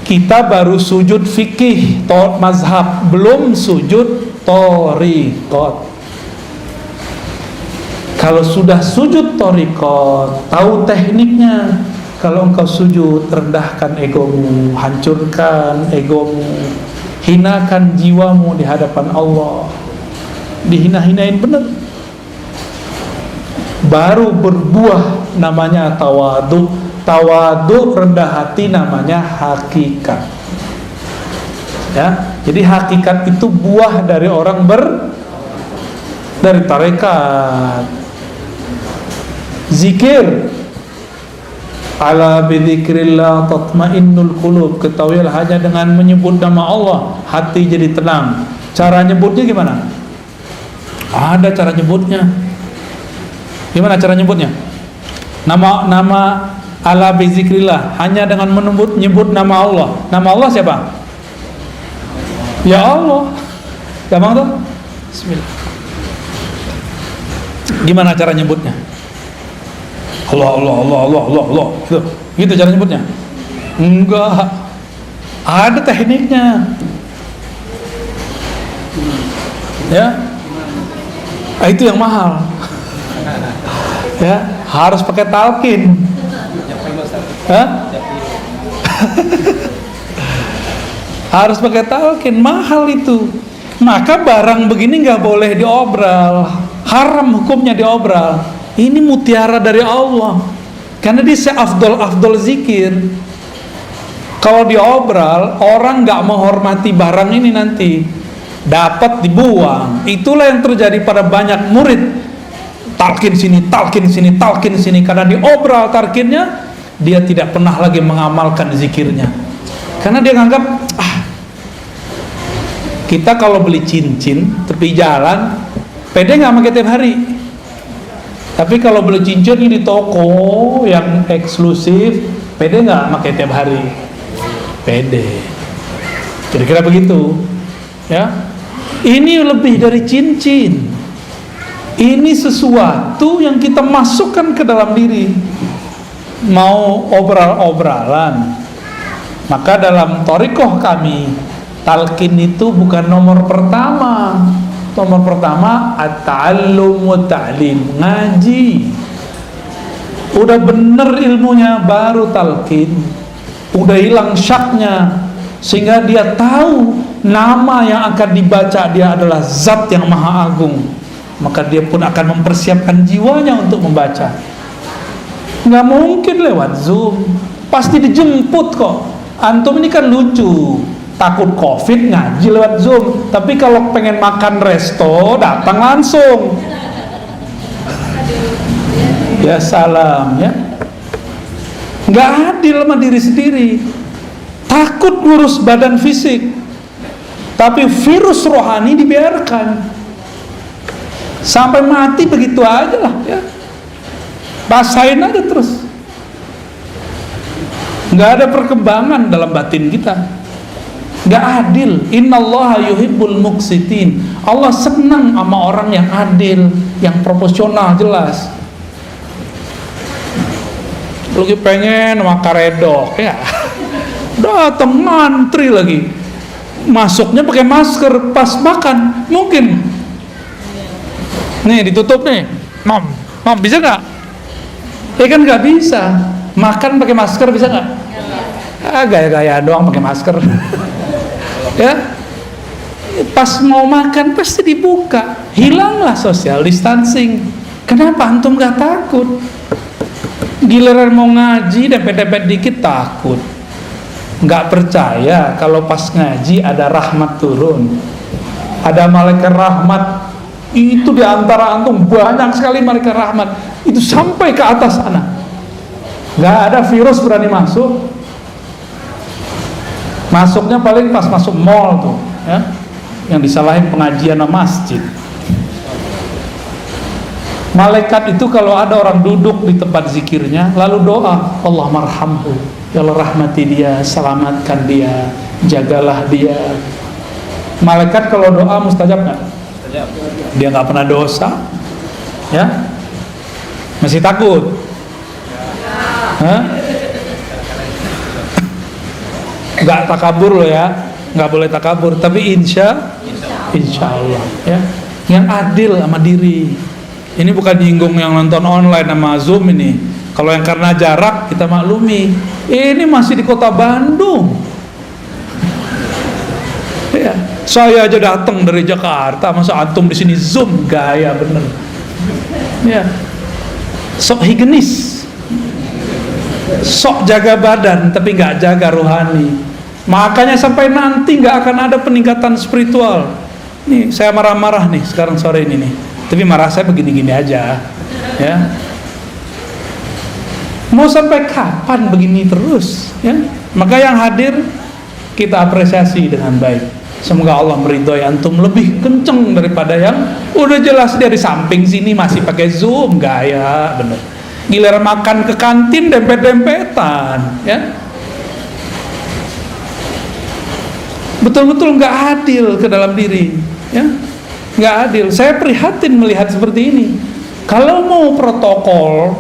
Kita baru sujud fikih, mazhab, belum sujud thariqat. Kalau sudah sujud thariqat, tahu tekniknya. Kalau engkau sujud, rendahkan egomu, hancurkan egomu, hinakan jiwamu di hadapan Allah, dihina-hinain bener, baru berbuah namanya tawadhu. Tawadhu, rendah hati, namanya hakikat. Ya, jadi hakikat itu buah dari orang dari tarekat. Zikir, ala bidzikrillah tatmainnul qulub. Ketahuilah hanya dengan menyebut nama Allah hati jadi tenang. Cara nyebutnya gimana? Ada cara nyebutnya. Gimana cara nyebutnya? Nama ala bizikrillah, hanya dengan menyebut nama Allah. Nama Allah siapa? Ya Allah. Gampang tuh? Bismillah. Gimana cara nyebutnya? Allah. Gitu cara nyebutnya? Enggak. Ada tekniknya. Ya. Itu yang mahal. Ya, harus pakai talqin. Harus pakai talqin, mahal itu. Maka barang begini nggak boleh diobral, haram hukumnya diobral. Ini mutiara dari Allah, karena dia seafdol zikir. Kalau diobral, orang nggak menghormati barang ini, nanti dapat dibuang. Itulah yang terjadi pada banyak murid. Talqin sini, karena diobral talqinnya, dia tidak pernah lagi mengamalkan zikirnya, karena dia nganggap kita kalau beli cincin tepi jalan pede nggak pakai tiap hari, tapi kalau beli cincin di toko yang eksklusif pede nggak pakai tiap hari, pede. Kira-kira begitu, ya. Ini lebih dari cincin. Ini sesuatu yang kita masukkan ke dalam diri. Mau obral-obralan, maka dalam thariqah kami, talqin itu bukan nomor pertama. Nomor pertama at-ta'allum wa ta'lim, ngaji. Udah bener ilmunya baru talqin. Udah hilang syaknya, sehingga dia tahu nama yang akan dibaca dia adalah zat yang maha agung. Maka dia pun akan mempersiapkan jiwanya untuk membaca. Nggak mungkin lewat Zoom, pasti dijemput kok. Antum ini kan lucu, takut COVID ngaji lewat Zoom, tapi kalau pengen makan resto datang langsung. Ya salam, ya. Nggak adil sama diri sendiri. Takut ngurus badan fisik, tapi virus rohani dibiarkan sampai mati begitu aja lah, ya. Basahin aja terus. Nggak ada perkembangan dalam batin kita. Nggak adil. Innallaha yuhibbul muqsitin. Allah senang sama orang yang adil, yang proporsional, jelas. Lagi pengen sama karedok, ya. Datang ngantri lagi. Masuknya pakai masker pas makan, mungkin. Nih ditutup nih, Mam bisa nggak? Ya kan nggak bisa. Makan pakai masker bisa nggak? Gaya-gaya doang pakai masker. Ya, pas mau makan pasti dibuka. Hilanglah social distancing. Kenapa antum nggak takut? Giliran mau ngaji dempet-dempet dikit takut. Nggak percaya kalau pas ngaji ada rahmat turun, ada malaikat rahmat. Itu di antara antum banyak sekali malaikat rahmat, itu sampai ke atas sana. Nggak ada virus berani masuk. Masuknya paling pas masuk mall tuh, ya. Yang disalahin pengajian sama masjid. Malaikat itu kalau ada orang duduk di tempat zikirnya lalu doa, Allah marhamhu, ya Allah rahmati dia, selamatkan dia, jagalah dia. Malaikat kalau doa mustajab nggak? Dia nggak pernah dosa, ya? Masih takut? Hah? Nggak takabur loh ya, nggak boleh takabur. Tapi insya Allah, ya, yang adil sama diri. Ini bukan nyinggung yang nonton online sama Zoom ini. Kalau yang karena jarak kita maklumi. Ini masih di kota Bandung. Ya, saya aja datang dari Jakarta, masa antum di sini Zoom, gaya bener. Ya, sok higienis, sok jaga badan, tapi nggak jaga rohani. Makanya sampai nanti nggak akan ada peningkatan spiritual. Nih, saya marah-marah nih sekarang sore ini nih. Tapi marah saya begini-gini aja, ya. Mau sampai kapan begini terus, ya? Maka yang hadir kita apresiasi dengan baik. Semoga Allah meridhoi antum lebih kenceng daripada yang udah jelas dari samping sini masih pakai Zoom, gaya bener. Giliran makan ke kantin dempet-dempetan, ya. Betul-betul nggak adil ke dalam diri, ya. Nggak adil. Saya prihatin melihat seperti ini. Kalau mau protokol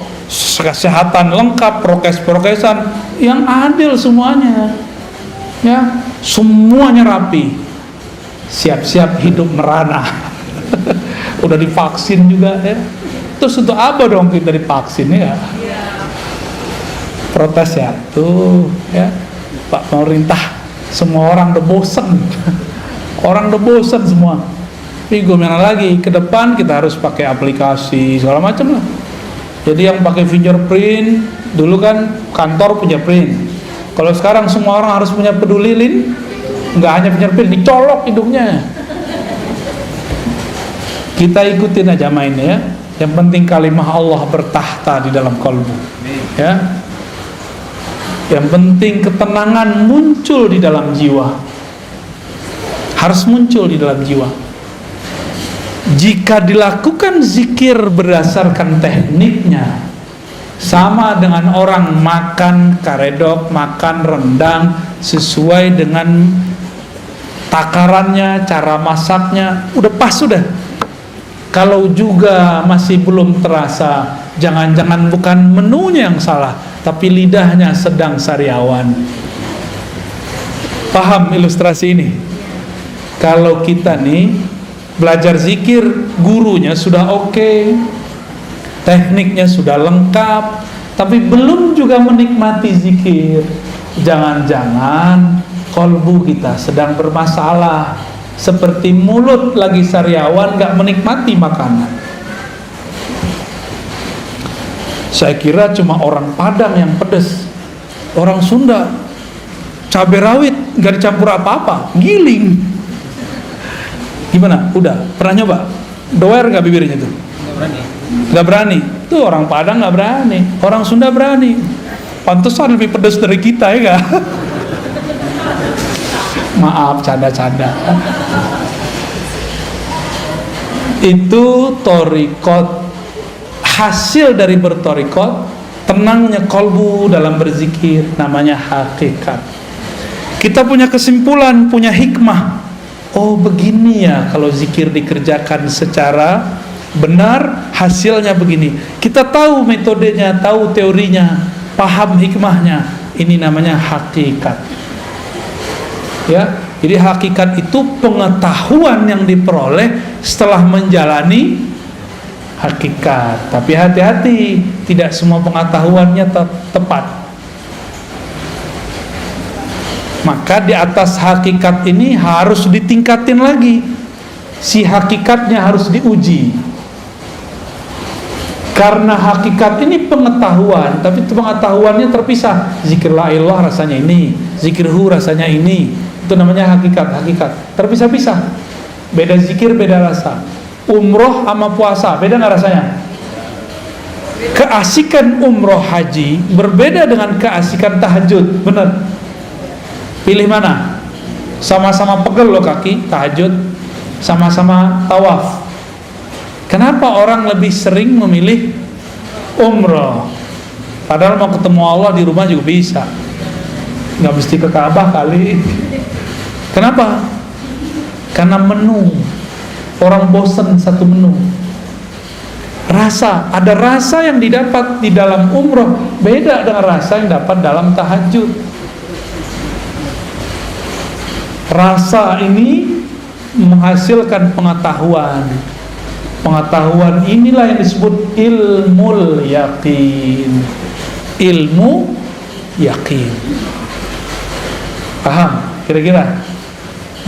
kesehatan lengkap, prokes-prokesan yang adil semuanya, ya, semuanya rapi. Siap-siap hidup merana. Udah divaksin juga, ya. Terus untuk apa dong kita divaksin, ya? Protes ya, tuh, ya, Pak pemerintah, semua orang udah bosen. Orang udah bosen semua. Tapi gimana lagi, ke depan kita harus pakai aplikasi segala macam lah. Jadi yang pakai fingerprint, dulu kan kantor punya print. Kalau sekarang semua orang harus punya peduli lin, nggak hanya fingerprint, dicolok hidungnya. Kita ikutin aja mainnya, ya. Yang penting kalimah Allah bertahta di dalam kalbu, ya. Yang penting ketenangan muncul di dalam jiwa, harus muncul di dalam jiwa. Jika dilakukan zikir berdasarkan tekniknya, sama dengan orang makan karedok, makan rendang sesuai dengan takarannya, cara masaknya, udah pas sudah. Kalau juga masih belum terasa, jangan-jangan bukan menunya yang salah, tapi lidahnya sedang sariawan. Paham ilustrasi ini? Kalau kita nih belajar zikir, gurunya sudah oke, tekniknya sudah lengkap, tapi belum juga menikmati zikir, jangan-jangan kolbu kita sedang bermasalah, seperti mulut lagi sariawan gak menikmati makanan. Saya kira cuma orang Padang yang pedes, orang Sunda cabai rawit gak dicampur apa-apa, giling. Gimana? Udah? Pernah nyoba? Doer gak bibirnya tuh? Gak berani. Tuh orang Padang gak berani, orang Sunda berani. Pantesan lebih pedas dari kita, ya gak? Maaf, canda-canda. Itu torikot. Hasil dari bertorikot, tenangnya kolbu dalam berzikir, namanya hakikat. Kita punya kesimpulan, punya hikmah. Oh begini ya kalau zikir dikerjakan secara benar, hasilnya begini. Kita tahu metodenya, tahu teorinya, paham hikmahnya. Ini namanya hakikat. Ya, jadi hakikat itu pengetahuan yang diperoleh setelah menjalani hakikat. Tapi hati-hati, tidak semua pengetahuannya tepat. Maka di atas hakikat ini harus ditingkatin lagi. Si hakikatnya harus diuji. Karena hakikat ini pengetahuan, tapi pengetahuannya terpisah. Zikir la ilallah rasanya ini, zikir hu rasanya ini. Itu namanya hakikat. Terpisah-pisah. Beda zikir, beda rasa. Umroh sama puasa, beda nggak rasanya? Keasikan umroh haji berbeda dengan keasikan tahajud, benar? Pilih mana? sama-sama pegel loh kaki tahajud, sama-sama tawaf. Kenapa orang lebih sering memilih umroh? Padahal mau ketemu Allah di rumah juga bisa, nggak mesti ke Ka'bah kali. Kenapa? Karena menu, orang bosan satu menu. Ada rasa yang didapat di dalam umroh beda dengan rasa yang dapat dalam tahajud. Rasa ini menghasilkan pengetahuan. Pengetahuan inilah yang disebut ilmul yaqin. Ilmu yakin. Paham? Kira-kira?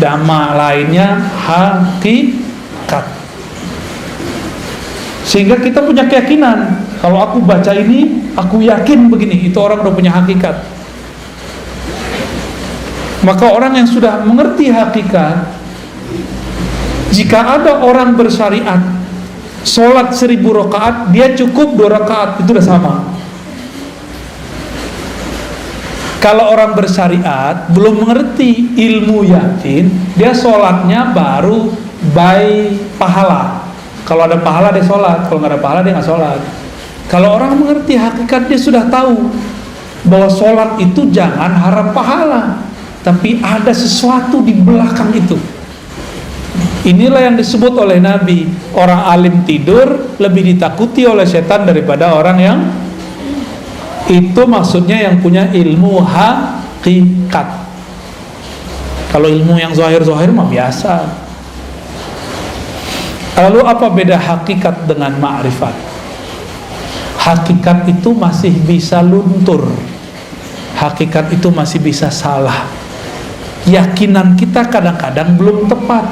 Dhamma lainnya hakikat. Sehingga kita punya keyakinan, kalau aku baca ini, aku yakin begini, itu orang udah punya hakikat. Maka orang yang sudah mengerti hakikat, jika ada orang bersyariat sholat 1000 rakaat, dia cukup 2 rakaat, itu udah sama. Kalau orang bersyariat belum mengerti ilmu yakin, dia sholatnya baru by pahala. Kalau ada pahala dia sholat, kalau nggak ada pahala dia nggak sholat. Kalau orang mengerti hakikat, dia sudah tahu bahwa sholat itu jangan harap pahala, tapi ada sesuatu di belakang itu. Inilah yang disebut oleh Nabi, orang alim tidur lebih ditakuti oleh setan daripada orang yang itu, maksudnya yang punya ilmu hakikat. Kalau ilmu yang zahir-zahir mah biasa. Lalu apa beda hakikat dengan ma'rifat? Hakikat itu masih bisa luntur, hakikat itu masih bisa salah. Keyakinan kita kadang-kadang belum tepat.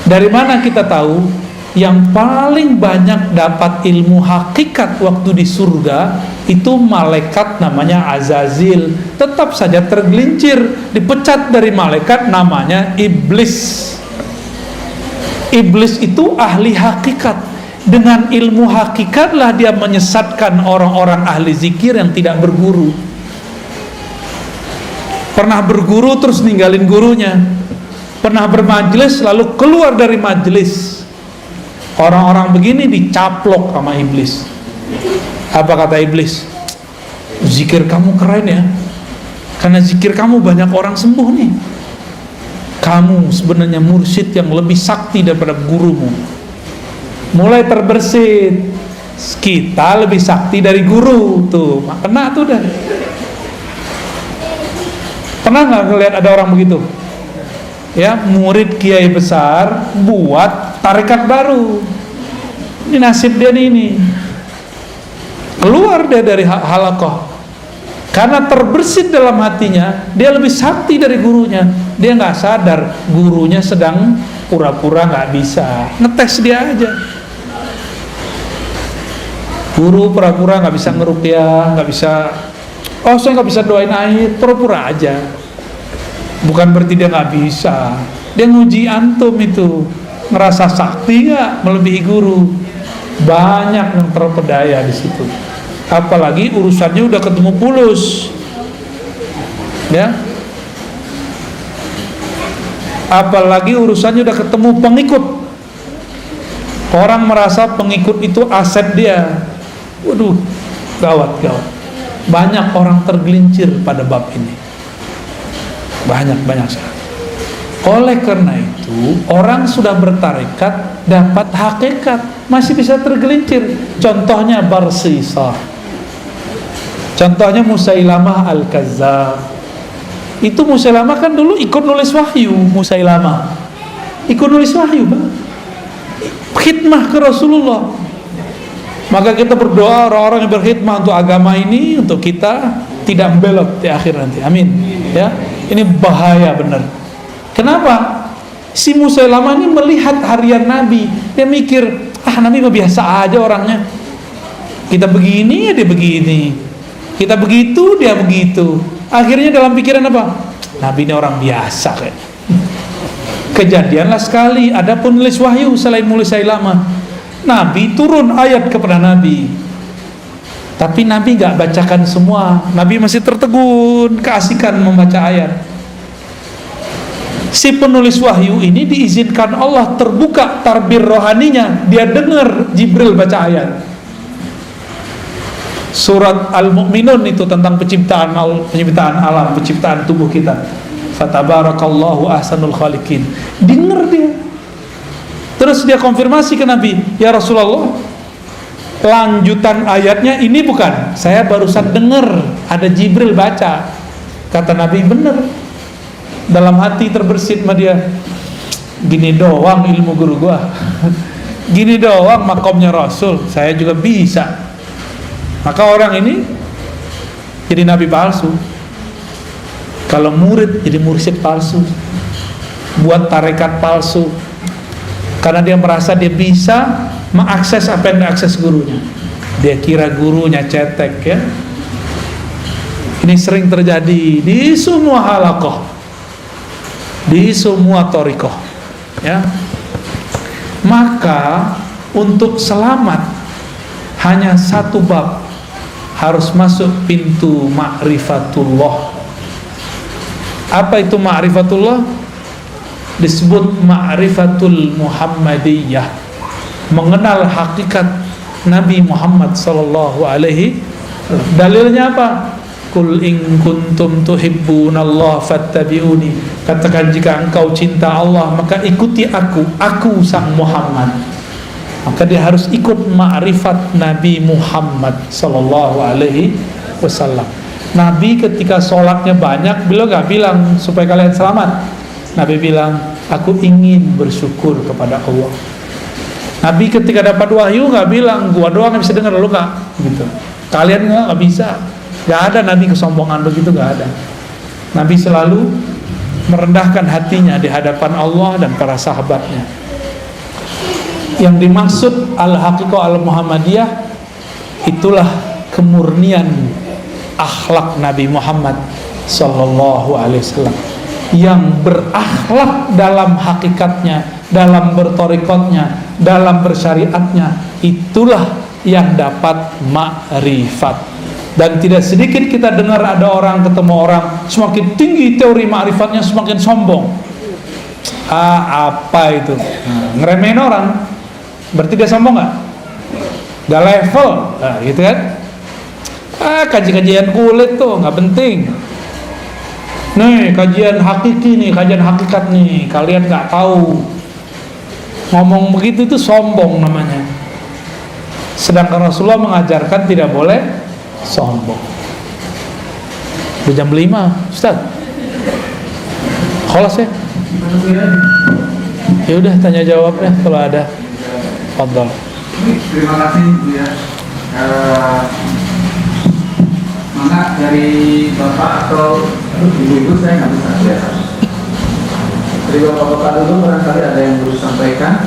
Dari mana kita tahu? Yang paling banyak dapat ilmu hakikat waktu di surga itu malaikat namanya Azazil. Tetap saja tergelincir, dipecat dari malaikat namanya iblis. Iblis itu ahli hakikat. Dengan ilmu hakikatlah dia menyesatkan orang-orang ahli zikir yang tidak berguru. Pernah berguru terus ninggalin gurunya. Pernah bermajelis lalu keluar dari majelis. Orang-orang begini dicaplok sama iblis. Apa kata iblis? Zikir kamu keren ya, karena zikir kamu banyak orang sembuh nih. Kamu sebenarnya mursyid yang lebih sakti daripada gurumu. Mulai terbersit. Kita lebih sakti dari guru. Tuh, kena tuh dah. Pernah nggak ngelihat ada orang begitu? Ya, murid kiai besar buat tarekat baru. Ini nasib dia ini. Keluar dia dari halaqah. Karena terbersit dalam hatinya, dia lebih sakti dari gurunya. Dia nggak sadar gurunya sedang pura-pura nggak bisa, ngetes dia aja. Guru pura-pura nggak bisa ngeruqyah, nggak bisa. Oh, saya nggak bisa doain air, pura-pura aja. Bukan berarti dia nggak bisa. Dia nguji antum itu, ngerasa sakti nggak melebihi guru. Banyak yang terpedaya di situ. Apalagi urusannya udah ketemu pulus, ya. Apalagi urusannya udah ketemu pengikut. Orang merasa pengikut itu aset dia. Waduh, gawat. Banyak orang tergelincir pada bab ini. Banyak sekali. Oleh karena itu, orang sudah bertarekat dapat hakikat masih bisa tergelincir. Contohnya Barsisah. Contohnya Musailamah Al-Kazzab. Itu Musailamah kan dulu ikut nulis wahyu. Musailamah ikut nulis wahyu, Bang. Khidmah ke Rasulullah. Maka kita berdoa orang-orang yang berkhidmah untuk agama ini, untuk kita tidak belok di akhir nanti. Amin. Ya, ini bahaya benar. Kenapa? Si Musailamah ini melihat harian Nabi, dia mikir, Nabi mah biasa aja orangnya. Kita begini ya dia begini. Kita begitu, dia begitu. Akhirnya dalam pikiran apa? Nabi ini orang biasa kayak. Kejadianlah sekali, ada penulis wahyu selain Musailamah. Nabi turun ayat kepada Nabi. Tapi Nabi gak bacakan semua. Nabi masih tertegun, keasikan membaca ayat. Si penulis wahyu ini diizinkan Allah terbuka tarbir rohaninya. Dia dengar Jibril baca ayat. Surat Al-Mu'minun itu tentang penciptaan alam, penciptaan tubuh kita. Fatabarakallahu ahsanul khaliqin. Dengar dia. Terus dia konfirmasi ke Nabi, ya Rasulullah, lanjutan ayatnya ini bukan? Saya barusan dengar ada Jibril baca. Kata Nabi, benar. Dalam hati terbersit sama dia, gini doang ilmu guru gua, gini doang makomnya Rasul, saya juga bisa. Maka orang ini jadi nabi palsu. Kalau murid jadi mursyid palsu, buat tarekat palsu, karena dia merasa dia bisa mengakses apa yang diakses gurunya. Dia kira gurunya cetek, ya. Ini sering terjadi di semua halaqah, di semua thariqah, ya. Maka untuk selamat hanya satu bab, harus masuk pintu ma'rifatullah. Apa itu ma'rifatullah? Disebut ma'rifatul Muhammadiyah, mengenal hakikat Nabi Muhammad sallallahu alaihi. Dalilnya apa? Qul in kuntum tuhibbunallah fattabi'uni. Katakan jika engkau cinta Allah maka ikuti aku sang Muhammad. Maka dia harus ikut ma'rifat Nabi Muhammad sallallahu alaihi wasallam. Nabi ketika sholatnya banyak, beliau gak bilang supaya kalian selamat. Nabi bilang, aku ingin bersyukur kepada Allah. Nabi ketika dapat wahyu gak bilang, gua doang yang bisa dengar, lu gak gitu. Kalian gak bisa. Gak ada Nabi kesombongan begitu, gak ada. Nabi selalu merendahkan hatinya di hadapan Allah dan para sahabatnya. Yang dimaksud al-haqiqah al-Muhammadiyah, itulah kemurnian akhlak Nabi Muhammad sallallahu alaihi wasallam, yang berakhlak dalam hakikatnya, dalam bertorikotnya, dalam bersyariatnya. Itulah yang dapat ma'rifat. Dan tidak sedikit kita dengar ada orang ketemu orang semakin tinggi teori ma'rifatnya semakin sombong. Apa itu? Ngeremehin orang, berarti dia sombong gak? Gak level, gitu kan? Kajian kulit tuh gak penting. Nih kajian hakiki nih, kajian hakikat nih, kalian gak tahu. Ngomong begitu itu sombong namanya. Sedangkan Rasulullah mengajarkan tidak boleh sombong. Udah jam 5, Ustaz. Kholas ya? Ya udah tanya jawab ya kalau ada. Fadhal. Terima kasih Bu ya. Mana dari Bapak atau Ibu-ibu saya nggak bisa lihat. Dari Bapak-bapak dulu barangkali ada yang perlu sampaikan.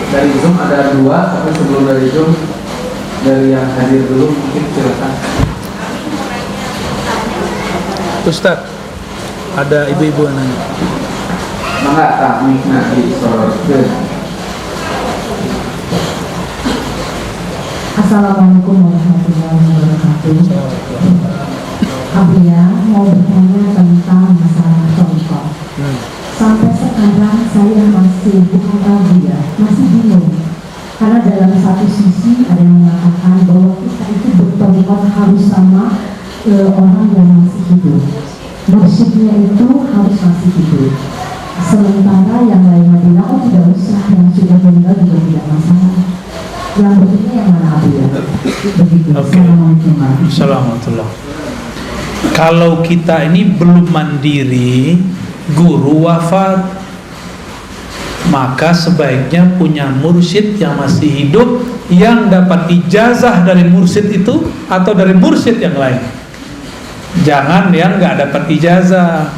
Dari Zoom ada 2, tapi sebelum dari Zoom, dari yang hadir dulu mungkin silakan. Ustaz, ada ibu-ibu yang nanya. Maka kami nanti sore. Assalamualaikum warahmatullahi wabarakatuh. Abia mau bertanya tentang masalah contoh. Sampai sekarang saya masih bukan tahu ya, masih bingung. Karena dalam satu sisi ada yang mengatakan bahwa kita itu bertorikot harus sama orang yang masih hidup. Mursyidnya itu harus masih hidup. Sementara yang lainnya bilang, oh tidak usah, yang sudah meninggal juga tidak masalah. Yang begini yang mana Abu ya? Begitu. Oke. Assalamualaikum. Kalau kita ini belum mandiri, guru wafat, maka sebaiknya punya mursyid yang masih hidup, yang dapat ijazah dari mursyid itu atau dari mursyid yang lain. Jangan yang nggak dapat ijazah,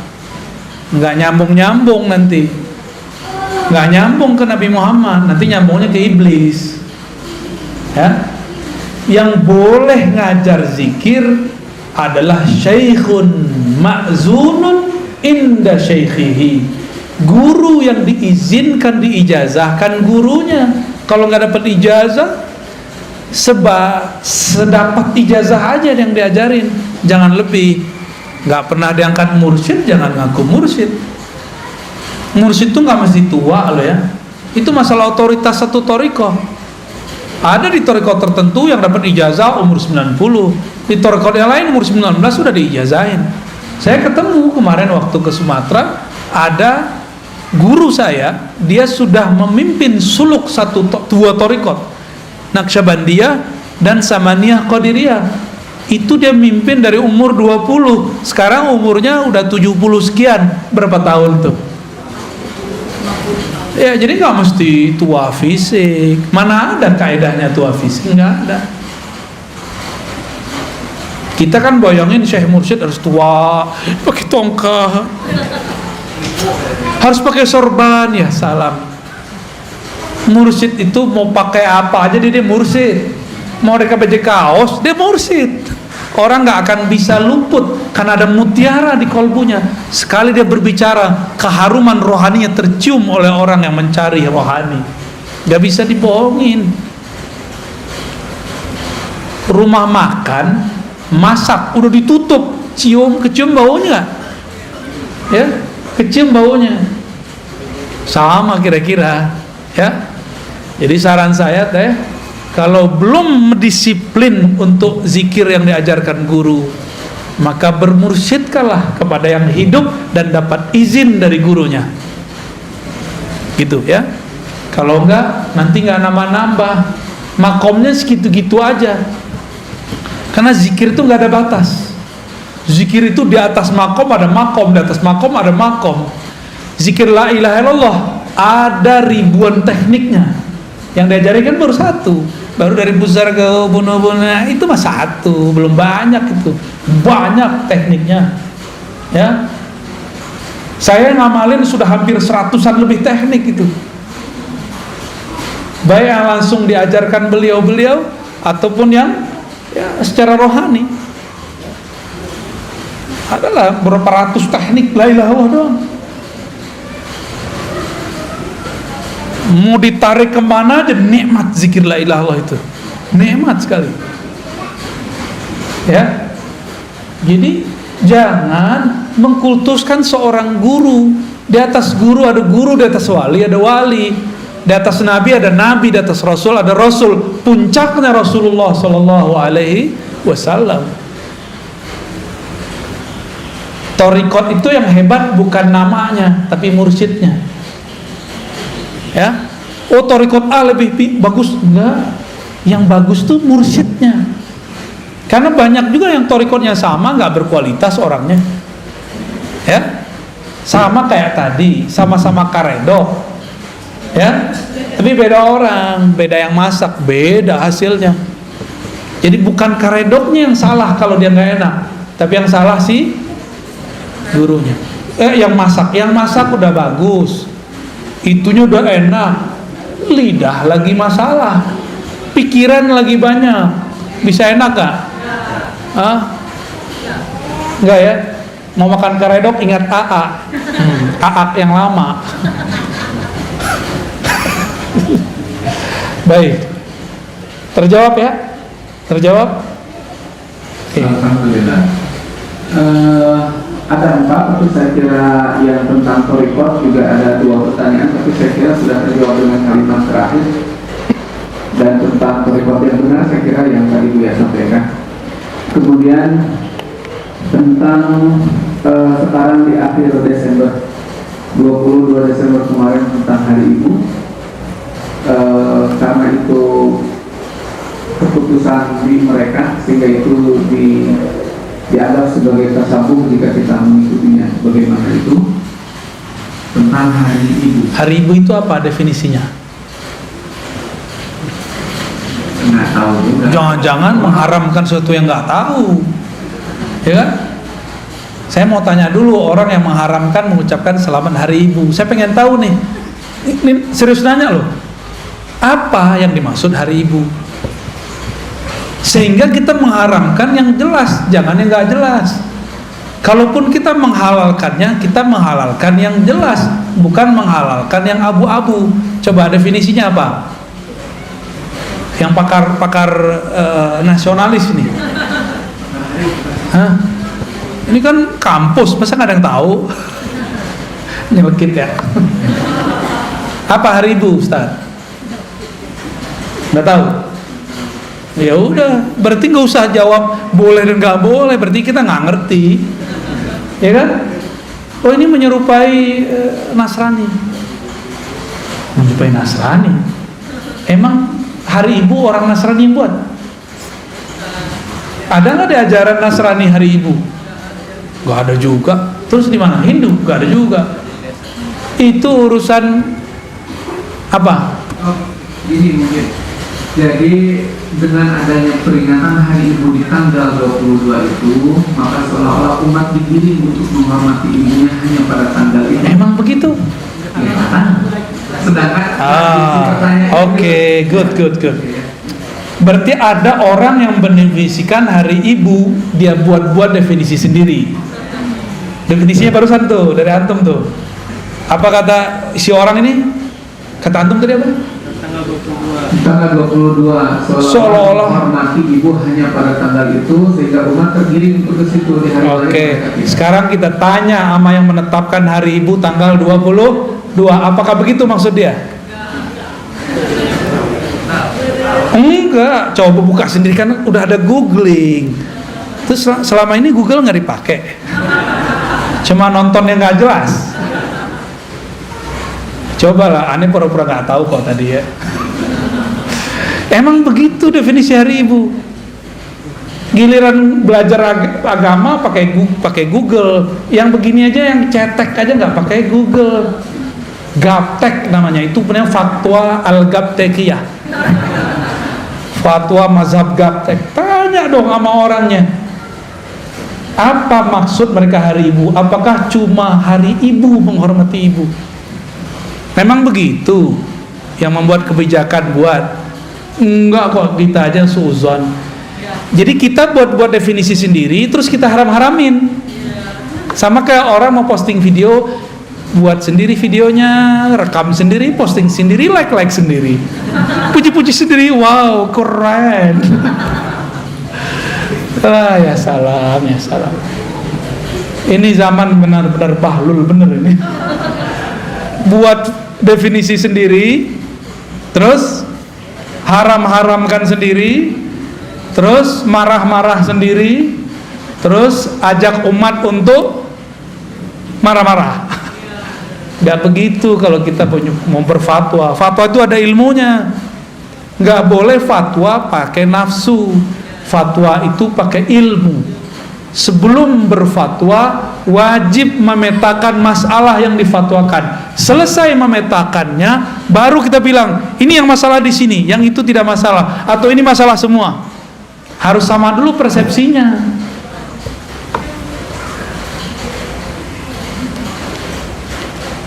nggak nyambung nanti, nggak nyambung ke Nabi Muhammad, nanti nyambungnya ke iblis. Ya, yang boleh ngajar zikir adalah syaikhun ma'zunun inda syaikhihi, guru yang diizinkan diijazahkan gurunya. Kalau nggak dapat ijazah, sedapat ijazah aja yang diajarin, jangan lebih. Nggak pernah diangkat mursyid, jangan ngaku mursyid. Mursyid itu nggak mesti tua loh ya. Itu masalah otoritas satu torikoh. Ada di torikoh tertentu yang dapat ijazah umur 90, di torikoh yang lain umur 19 sudah diijazahin. Saya ketemu kemarin waktu ke Sumatera, ada guru saya, dia sudah memimpin suluk dua torikoh, Naqsyabandiyah dan Samaniyah Qadiriyah. Itu dia mimpin dari umur 20, sekarang umurnya udah 70 sekian, berapa tahun tuh? Ya, jadi nggak mesti tua fisik. Mana ada kaedahnya tua fisik? Nggak ada. Kita kan bayangin Syekh Mursyid harus tua, pakai tongkat, harus pakai sorban, ya salam. Mursyid itu mau pakai apa aja dia mursyid. Mau mereka baju kaos, dia mursyid. Orang nggak akan bisa luput karena ada mutiara di kolbunya. Sekali dia berbicara, keharuman rohaninya tercium oleh orang yang mencari rohani. Nggak bisa dibohongin. Rumah makan, masak, udah ditutup, kecium baunya, ya, kecium baunya. Sama kira-kira, ya. Jadi saran saya teh, kalau belum disiplin untuk zikir yang diajarkan guru, maka bermursyidkanlah kepada yang hidup dan dapat izin dari gurunya. Gitu ya. Kalau enggak, nanti enggak nambah-nambah. Makomnya segitu-gitu aja. Karena zikir itu enggak ada batas. Zikir itu di atas makom ada makom, di atas makom ada makom. Zikir la ilaha illallah ada ribuan tekniknya. Yang diajarin kan baru satu, baru dari besar ke bunuh-bunuh itu mah satu, belum banyak itu, banyak tekniknya, ya. Saya ngamalin sudah hampir 100-an lebih teknik itu, baik yang langsung diajarkan beliau-beliau ataupun yang ya, secara rohani. Adalah berapa ratus teknik la ilaha illallah doang. Mau ditarik kemana aja nikmat zikir la ilaha illallah itu, nikmat sekali, ya. Jadi jangan mengkultuskan seorang guru. Di atas guru ada guru, di atas wali ada wali, di atas nabi ada nabi, di atas rasul ada rasul. Puncaknya Rasulullah Sallallahu Alaihi Wasallam. Torikot itu yang hebat bukan namanya, tapi mursyidnya. Ya, oh torikot A lebih bagus, enggak. Yang bagus tuh mursyidnya. Karena banyak juga yang torikotnya sama, nggak berkualitas orangnya. Ya, sama kayak tadi, sama-sama karedok. Ya, tapi beda orang, beda yang masak, beda hasilnya. Jadi bukan karedoknya yang salah kalau dia nggak enak, tapi yang salah si gurunya. Yang masak udah bagus. Itunya udah enak, lidah lagi masalah, pikiran lagi banyak, bisa enak gak? Enggak ya? Mau makan karedok ingat AA, AA yang lama. Baik, terjawab ya? Terjawab? Alhamdulillah. Ada 4, tapi saya kira yang tentang torikot juga ada 2 pertanyaan, tapi saya kira sudah terjawab dengan kalimat terakhir. Dan tentang torikot yang benar saya kira yang tadi Buya sampaikan. Kemudian tentang sekarang di akhir Desember, 22 Desember kemarin tentang Hari Ibu, karena itu keputusan di mereka sehingga itu dianggap sebagai tasawuf jika kita mengikutinya. Bagaimana itu tentang Hari Ibu? Hari Ibu itu apa definisinya? Nggak tahu juga. Jangan-jangan mengharamkan sesuatu yang nggak tahu, ya kan? Saya mau tanya dulu orang yang mengharamkan mengucapkan selamat Hari Ibu. Saya pengen tahu nih, ini serius nanya loh, apa yang dimaksud Hari Ibu? Sehingga kita mengharamkan yang jelas, jangan yang nggak jelas. Kalaupun kita menghalalkannya, kita menghalalkan yang jelas, bukan menghalalkan yang abu-abu. Coba definisinya apa? Yang pakar nasionalis nih. Hah? Ini kan kampus, masa nggak ada yang tahu? Nyelekit ya. Apa hari Ibu, Ustaz? Nggak tahu? Ya udah, berarti nggak usah jawab boleh dan nggak boleh, berarti kita nggak ngerti, ya kan? Oh ini menyerupai Nasrani, menyerupai Nasrani. Emang hari Ibu orang Nasrani yang buat? Ada nggak di ajaran Nasrani hari Ibu? Nggak ada juga. Terus di mana? Hindu? Nggak ada juga. Itu urusan apa? Oh, ini mungkin. Jadi dengan adanya peringatan Hari Ibu di tanggal 22 itu, maka seolah-olah umat digiring untuk menghormati ibunya hanya pada tanggal itu. Emang begitu? Ya, sedangkan Oke, good. Berarti ada orang yang mendefinisikan Hari Ibu, dia buat definisi sendiri. Definisinya barusan tuh dari antum tuh. Apa kata si orang ini? Kata antum tadi apa? Tanggal 22 seolah-olah menghormati ibu hanya pada tanggal itu, sehingga umat tergiring untuk ke situ di hari lain. Oke, sekarang kita tanya sama yang menetapkan Hari Ibu tanggal 22, apakah begitu maksud dia? Enggak, coba buka sendiri kan udah ada googling. Terus selama ini Google nggak dipakai, cuma nonton yang nggak jelas. Cobalah, aneh pura-pura nggak tahu kok tadi ya. Emang begitu definisi Hari Ibu. Giliran belajar agama pakai Google, yang begini aja yang cetek aja nggak pakai Google. Gaptek namanya, itu punya fatwa al-Gaptekiyah. Fatwa mazhab Gaptek. Tanya dong sama orangnya. Apa maksud mereka Hari Ibu? Apakah cuma Hari Ibu menghormati ibu? Memang begitu yang membuat kebijakan buat? Enggak kok, kita aja suzon. Jadi kita buat definisi sendiri, terus kita haram-haramin. Sama kayak orang mau posting video, buat sendiri videonya, rekam sendiri, posting sendiri, like sendiri, puji-puji sendiri, wow keren. Ya salam. Ini zaman benar-benar bahlul bener ini. Buat definisi sendiri, terus haram-haramkan sendiri, terus marah-marah sendiri, terus ajak umat untuk marah-marah. Gak begitu kalau kita mau berfatwa. Fatwa itu ada ilmunya. Gak boleh fatwa pakai nafsu. Fatwa itu pakai ilmu. Sebelum berfatwa wajib memetakan masalah yang difatwakan. Selesai memetakannya, baru kita bilang ini yang masalah di sini, yang itu tidak masalah, atau ini masalah semua. Harus sama dulu persepsinya.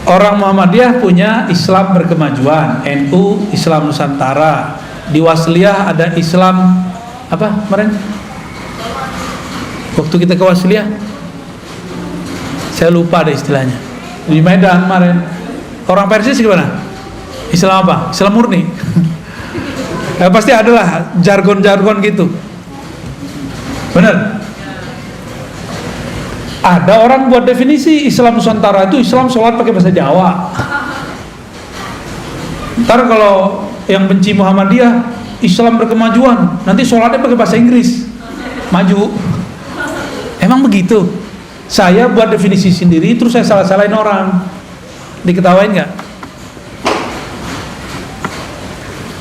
Orang Muhammadiyah punya Islam berkemajuan, NU Islam Nusantara, di Wasliyah ada Islam apa kemarin? Waktu kita ke Wasliyah, saya lupa ada istilahnya. Di Medan kemarin, orang Persis gimana? Islam apa? Islam murni. Ya, pasti adalah jargon-jargon gitu. Benar? Ada orang buat definisi Islam Nusantara itu Islam sholat pakai bahasa Jawa. Ntar kalau yang benci Muhammadiyah, Islam berkemajuan, nanti sholatnya pakai bahasa Inggris, maju. Emang begitu? Saya buat definisi sendiri, terus saya salah-salahin orang, diketawain nggak?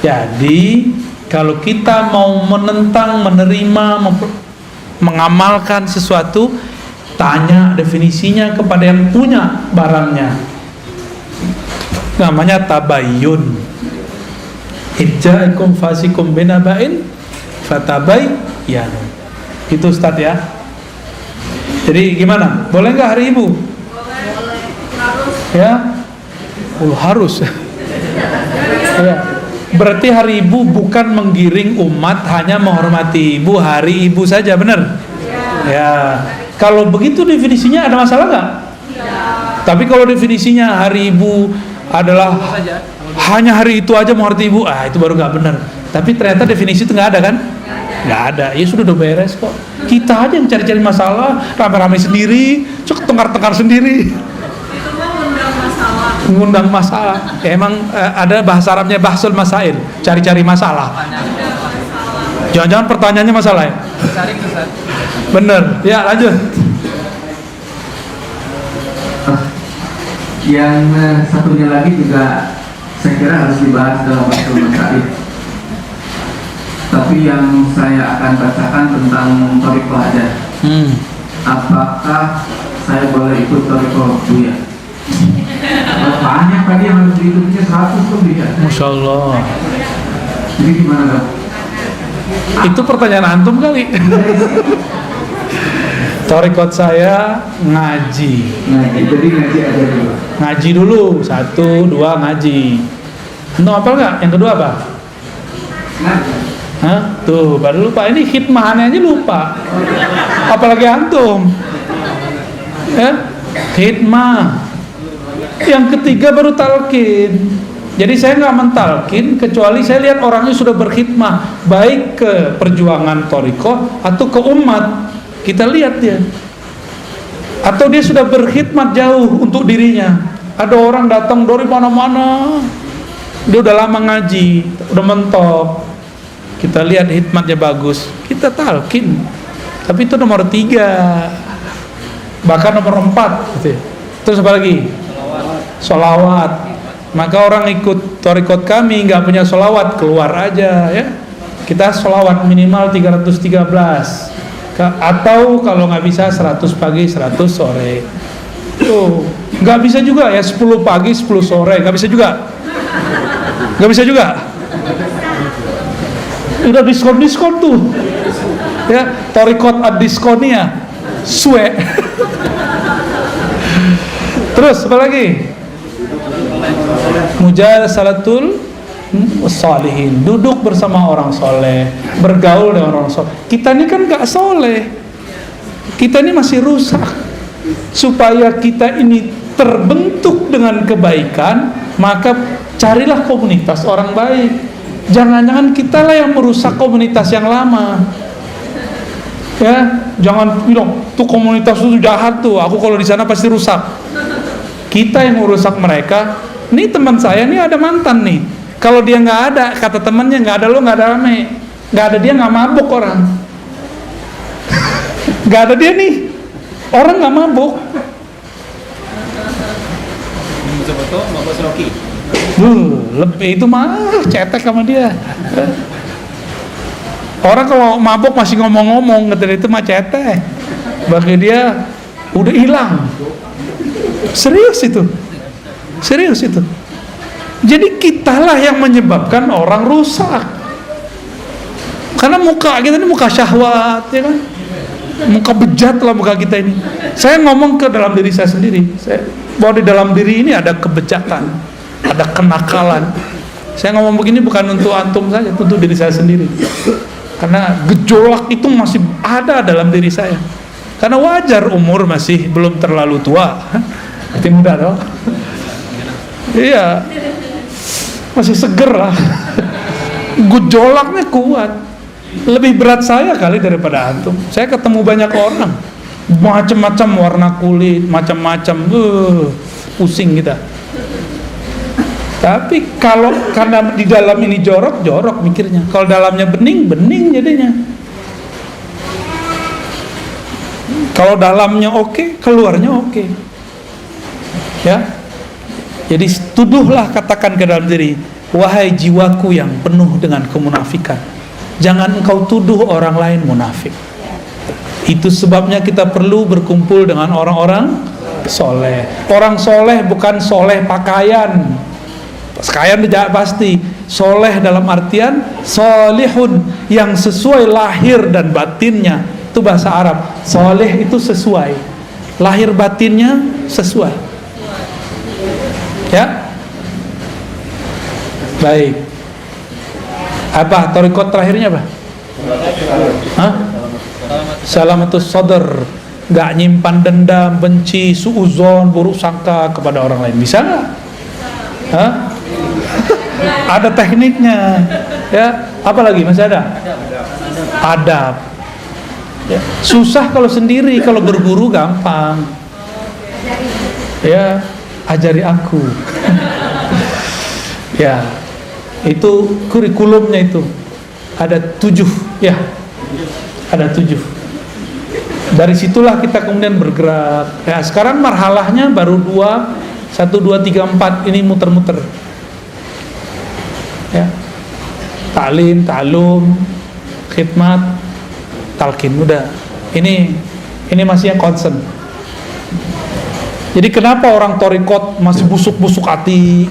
Jadi kalau kita mau menentang, menerima, mengamalkan sesuatu, tanya definisinya kepada yang punya barangnya. Namanya tabayyun. Ijja'akum fasikum binaba'in fatabayyanu. Itu Ustaz ya. Jadi gimana? Boleh nggak Hari Ibu? Boleh. Harus. Ya? Harus. Ya. Berarti Hari Ibu bukan menggiring umat, hanya menghormati ibu, Hari Ibu saja, benar? Ya. Kalau begitu definisinya ada masalah nggak? Tapi kalau definisinya Hari Ibu adalah hanya hari itu aja menghormati ibu, itu baru nggak benar. Tapi ternyata definisi itu nggak ada kan? Nggak ada. Ya sudah udah beres kok. Kita aja yang cari-cari masalah, rame-rame sendiri, tengkar-tengkar sendiri. Itu mah undang masalah. Mengundang masalah. Ya, emang ada bahasa Arabnya bahsul masail, cari-cari masalah. Jangan-jangan pertanyaannya masalah ya? Bener. Ya lanjut. Yang satunya lagi juga saya kira harus dibahas dalam bahsul masail. Tapi yang saya akan bacakan tentang thariqah aja. Apakah saya boleh ikut thariqah Buya? Banyak tadi yang harus diikutinya 100 lebih ya. Masya Allah. Jadi gimana dong? Itu pertanyaan antum kali. Thariqat saya ngaji. Jadi ngaji aja dulu. Ngaji dulu, 1, 2 ngaji. Antum hafal nggak? Yang kedua apa? Ngaji. Hah? Tuh, baru lupa. Ini khidmahannya aja lupa. Apalagi antum. Ya? Khidmah. Yang ketiga baru talqin. Jadi saya nggak mentalkin kecuali saya lihat orangnya sudah berkhidmah baik ke perjuangan thariqah atau ke umat. Kita lihat dia. Atau dia sudah berkhidmat jauh untuk dirinya. Ada orang datang dari mana-mana. Dia udah lama ngaji, udah mentok. Kita lihat hikmatnya bagus, kita talqin. Tapi itu nomor 3, bahkan nomor 4 gitu ya. Terus apa lagi? Sholawat. Maka orang ikut thariqat kami nggak punya sholawat, keluar aja ya. Kita sholawat minimal 313. Atau kalau nggak bisa 100 pagi 100 sore. Tuh nggak bisa juga ya 10 pagi 10 sore, nggak bisa juga. Nggak bisa juga. Udah diskon tuh ya, thariqat ad-diskonia suwe. Terus apa lagi? Mujalasalatul sholihin, duduk bersama orang soleh, bergaul dengan orang soleh. Kita ini kan gak soleh, kita ini masih rusak. Supaya kita ini terbentuk dengan kebaikan, maka carilah komunitas orang baik. Jangan-jangan kita lah yang merusak komunitas yang lama. Ya, jangan bilang tuh komunitas itu jahat tuh, aku kalau di sana pasti rusak. Kita yang merusak mereka. Nih teman saya nih ada mantan nih. Kalau dia nggak ada, kata temannya nggak ada lo nggak ada rame, nggak ada dia nggak mabuk orang. Nggak ada dia nih, orang nggak mabuk. Lebih itu mah cetek sama dia. Orang kalau mabuk masih ngomong-ngomong, kata itu mah cetek. Bagi dia udah hilang. Serius itu. Jadi kitalah yang menyebabkan orang rusak. Karena muka kita ini muka syahwat, ya kan? Muka bejat lah muka kita ini. Saya ngomong ke dalam diri saya sendiri. Bahwa di dalam diri ini ada kebejatan, ada kenakalan. Saya ngomong begini bukan untuk antum saja, untuk diri saya sendiri. Karena gejolak itu masih ada dalam diri saya. Karena wajar umur masih belum terlalu tua, masih muda dong. Iya, masih seger lah. Gejolaknya kuat. Lebih berat saya kali daripada antum. Saya ketemu banyak orang, macam-macam warna kulit, macam-macam, pusing kita. Tapi kalau karena di dalam ini jorok mikirnya. Kalau dalamnya bening jadinya. Kalau dalamnya oke, keluarnya oke. Ya. Jadi tuduhlah, katakan ke dalam diri, wahai jiwaku yang penuh dengan kemunafikan, jangan engkau tuduh orang lain munafik. Itu sebabnya kita perlu berkumpul dengan orang-orang soleh. Orang soleh bukan soleh pakaian. Pakaian tidak pasti. Soleh dalam artian solihun, yang sesuai lahir dan batinnya. Itu bahasa Arab. Soleh itu sesuai, lahir batinnya sesuai. Ya, baik. Apa thariqat terakhirnya apa? Hah? Salamatus sadr, nggak nyimpan dendam, benci, suuzon, buruk sangka kepada orang lain. Bisa nggak? Hah? Ada tekniknya. Ya, apa lagi? Masih ada? Adab. Ya, susah kalau sendiri, kalau berguru gampang. Ya, ajari aku. Ya, itu kurikulumnya itu ada 7, ya, ada 7. Dari situlah kita kemudian bergerak. Ya, sekarang marhalahnya baru 1, 2, 3, 4 ini muter-muter. Ya, ta'lim, ta'alum, khidmat, talqin, udah. Ini masih yang concern. Jadi kenapa orang torikot masih busuk-busuk hati?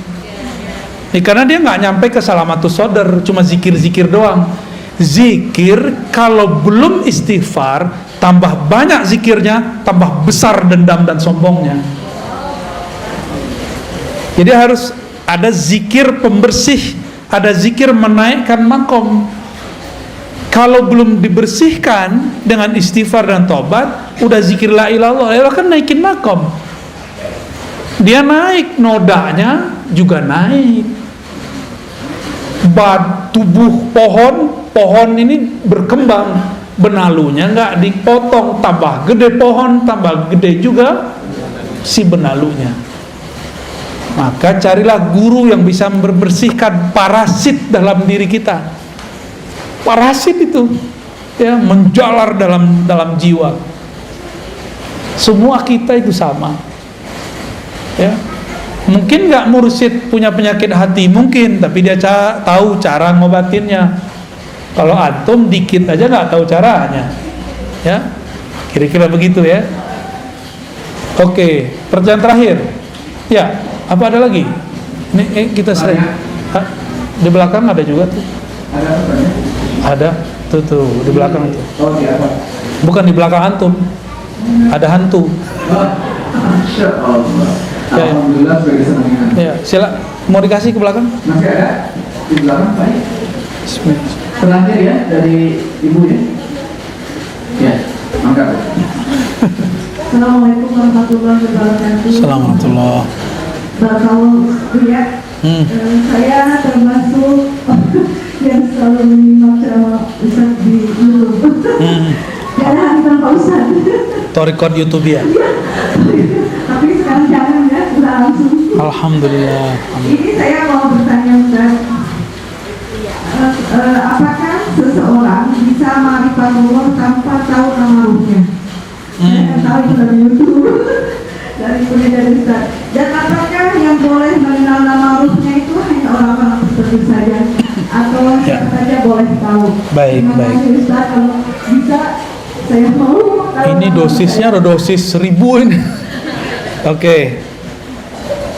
Karena dia nggak nyampe ke salamatus sodar, cuma zikir-zikir doang. Zikir kalau belum istighfar, tambah banyak zikirnya, tambah besar dendam dan sombongnya. Jadi harus ada zikir pembersih, ada zikir menaikkan makom. Kalau belum dibersihkan dengan istighfar dan tobat, udah zikir la ilaha illallah kan naikin makom. Dia naik, nodanya juga naik. Tubuh pohon ini berkembang, benalunya nggak dipotong, tambah gede pohon, tambah gede juga si benalunya. Maka carilah guru yang bisa membersihkan parasit dalam diri kita. Parasit itu ya menjalar dalam jiwa. Semua kita itu sama. Ya. Mungkin nggak mursyid punya penyakit hati, mungkin, tapi dia tahu cara ngobatinnya. Kalau antum dikit aja nggak tahu caranya, ya, kira-kira begitu ya. Oke, pertanyaan terakhir, ya, apa ada lagi? Ini kita sering di belakang ada juga tuh. Ada, tuh di belakang itu. Bukan di belakang antum, ada hantu. Ya, Alhamdulillah sebagai senangnya. Ya, sila mau dikasih ke belakang? Masih ada di belakang, baik. Terakhir ya dari ibu ya. Ya, angkat. Assalamualaikum warahmatullahi wabarakatuh. Assalamualaikum. Barakallahu ya. Saya termasuk yang selalu menyimak ceramah Ustaz di YouTube. Jangan hanya Pak Ustaz. Torikot YouTube ya. Tapi sekarang jangan ya, sudah langsung. Alhamdulillah. Ini saya mau bertanya Ustaz. Apakah seseorang bisa ma'rifatullah tanpa tahu nama ruhnya? Saya tahu itu dari YouTube, dari Ustaz. Dan apakah yang boleh mengenal nama ruhnya itu hanya orang-orang tertentu saja, atau siapa saja boleh tahu? Baik, Terima baik. kasih Ustaz, kalau bisa saya mau. Ini dosisnya ada dosis 1000 ini. Oke.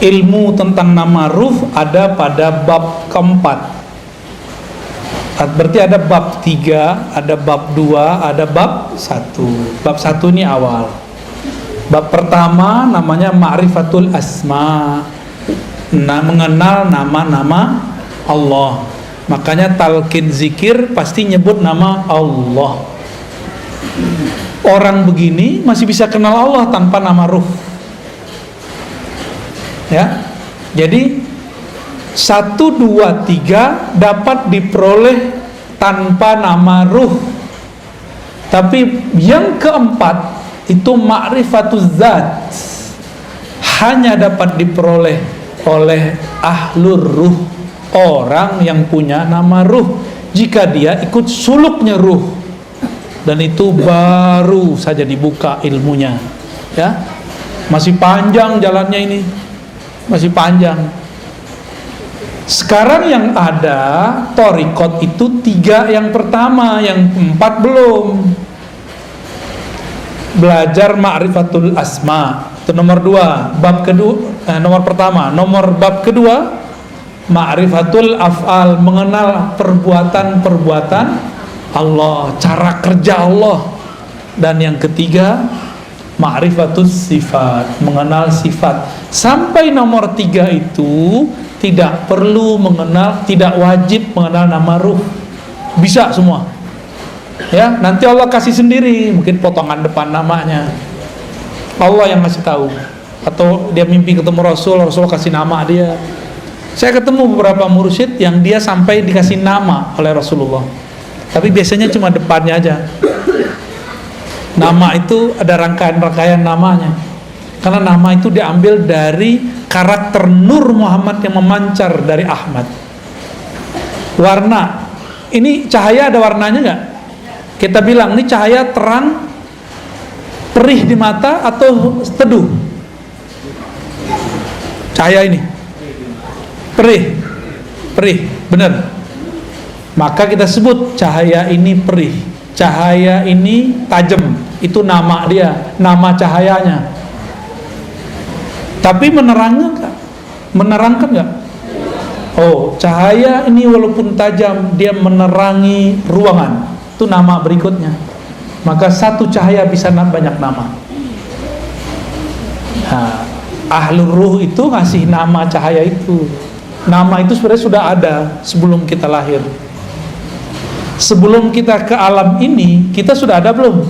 Ilmu tentang nama ruh ada pada bab keempat. Berarti ada bab 3, ada bab 2, ada bab 1. Bab 1 ini awal. Bab pertama namanya Ma'rifatul Asma. Mengenal nama-nama Allah. Makanya talqin zikir pasti nyebut nama Allah. Orang begini masih bisa kenal Allah tanpa nama ruh. Ya. Jadi 1, 2, 3 dapat diperoleh tanpa nama ruh. Tapi yang keempat itu ma'rifatuz zat, hanya dapat diperoleh oleh ahlur ruh, orang yang punya nama ruh, jika dia ikut suluknya ruh. Dan itu baru saja dibuka ilmunya, ya. Masih panjang jalannya ini, masih panjang. Sekarang yang ada torikot itu 3 yang pertama, yang 4 belum. Belajar ma'rifatul asma, itu nomor 2. Bab kedua, nomor pertama. Bab kedua, ma'rifatul af'al, mengenal perbuatan-perbuatan Allah, cara kerja Allah. Dan yang ketiga, ma'rifatus sifat, mengenal sifat. Sampai nomor 3 itu tidak perlu mengenal, tidak wajib mengenal nama ruh, bisa semua. Ya, nanti Allah kasih sendiri, mungkin potongan depan namanya. Allah yang ngasih tahu. Atau dia mimpi ketemu Rasul kasih nama dia. Saya ketemu beberapa mursyid yang dia sampai dikasih nama oleh Rasulullah, tapi biasanya cuma depannya aja. Nama itu ada rangkaian-rangkaian namanya, karena nama itu diambil dari karakter Nur Muhammad yang memancar dari Ahmad. Warna, ini cahaya ada warnanya nggak? Kita bilang ini cahaya terang, perih di mata atau teduh? Cahaya ini perih, benar. Maka kita sebut cahaya ini perih, cahaya ini tajam. Itu nama dia, nama cahayanya. Tapi menerangkan nggak? Oh, cahaya ini walaupun tajam, dia menerangi ruangan. Itu nama berikutnya. Maka satu cahaya bisa banyak nama. Nah, Ahlur Ruh itu ngasih nama cahaya itu. Nama itu sebenarnya sudah ada sebelum kita lahir. Sebelum kita ke alam ini, kita sudah ada belum?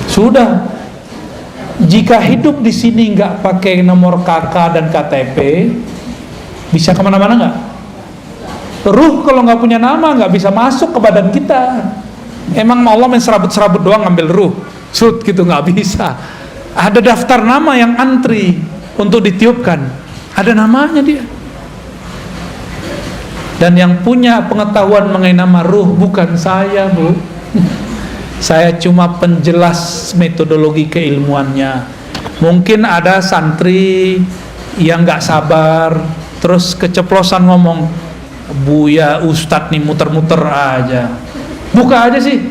Sudah. Jika hidup di sini nggak pakai nomor KK dan KTP, bisa kemana-mana nggak? Ruh kalau nggak punya nama nggak bisa masuk ke badan kita. Emang Allah main serabut-serabut doang ngambil ruh, sud gitu, nggak bisa. Ada daftar nama yang antri untuk ditiupkan. Ada namanya dia. Dan yang punya pengetahuan mengenai nama ruh bukan saya, Bu. Saya cuma penjelas metodologi keilmuannya. Mungkin ada santri yang nggak sabar, terus keceplosan ngomong, Buya Ustadz nih muter-muter aja. Buka aja sih,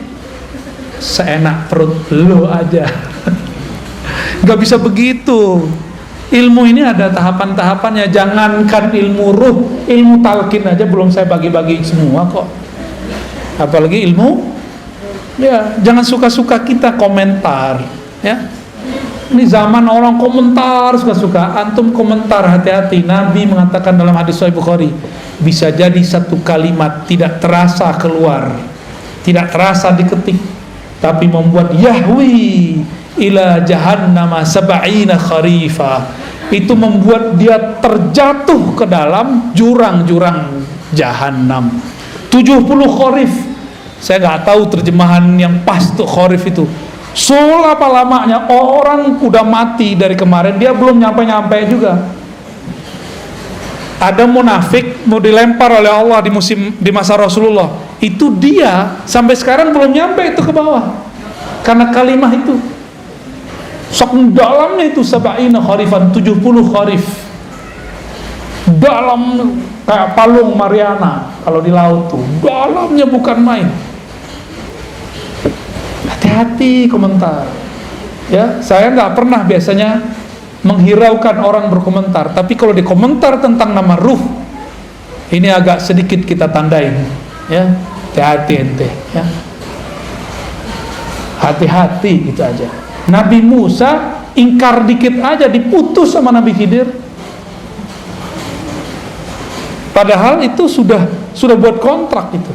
seenak perut lo aja. Nggak bisa begitu. Ilmu ini ada tahapan-tahapannya. Jangankan ilmu ruh, ilmu talqin aja belum saya bagi-bagi semua kok. Apalagi ilmu, ya jangan suka-suka kita komentar, ya. Ini zaman orang komentar suka-suka. Antum komentar, hati-hati. Nabi mengatakan dalam hadis Sahih Bukhari, bisa jadi satu kalimat tidak terasa keluar, tidak terasa diketik, tapi membuat yahwi ila jahannama sab'ina kharifa. Itu membuat dia terjatuh ke dalam jurang-jurang jahanam 70 kharif. Saya nggak tahu terjemahan yang pas tuh kharif itu. Selapa lamanya orang udah mati dari kemarin, dia belum nyampe-nyampe juga. Ada munafik mau dilempar oleh Allah di masa Rasulullah. Itu dia sampai sekarang belum nyampe itu ke bawah. Karena kalimat itu sok dalamnya itu sab'ina kharifan, 70 kharif. Dalam kayak palung Mariana kalau di laut tuh. Dalamnya bukan main. Hati-hati komentar. Ya, saya nggak pernah biasanya menghiraukan orang berkomentar, tapi kalau dikomentar tentang nama ruh, ini agak sedikit kita tandain, ya. Hati-hati ente, ya. Hati-hati itu aja. Nabi Musa ingkar dikit aja diputus sama Nabi Khidir. Padahal itu sudah buat kontrak itu.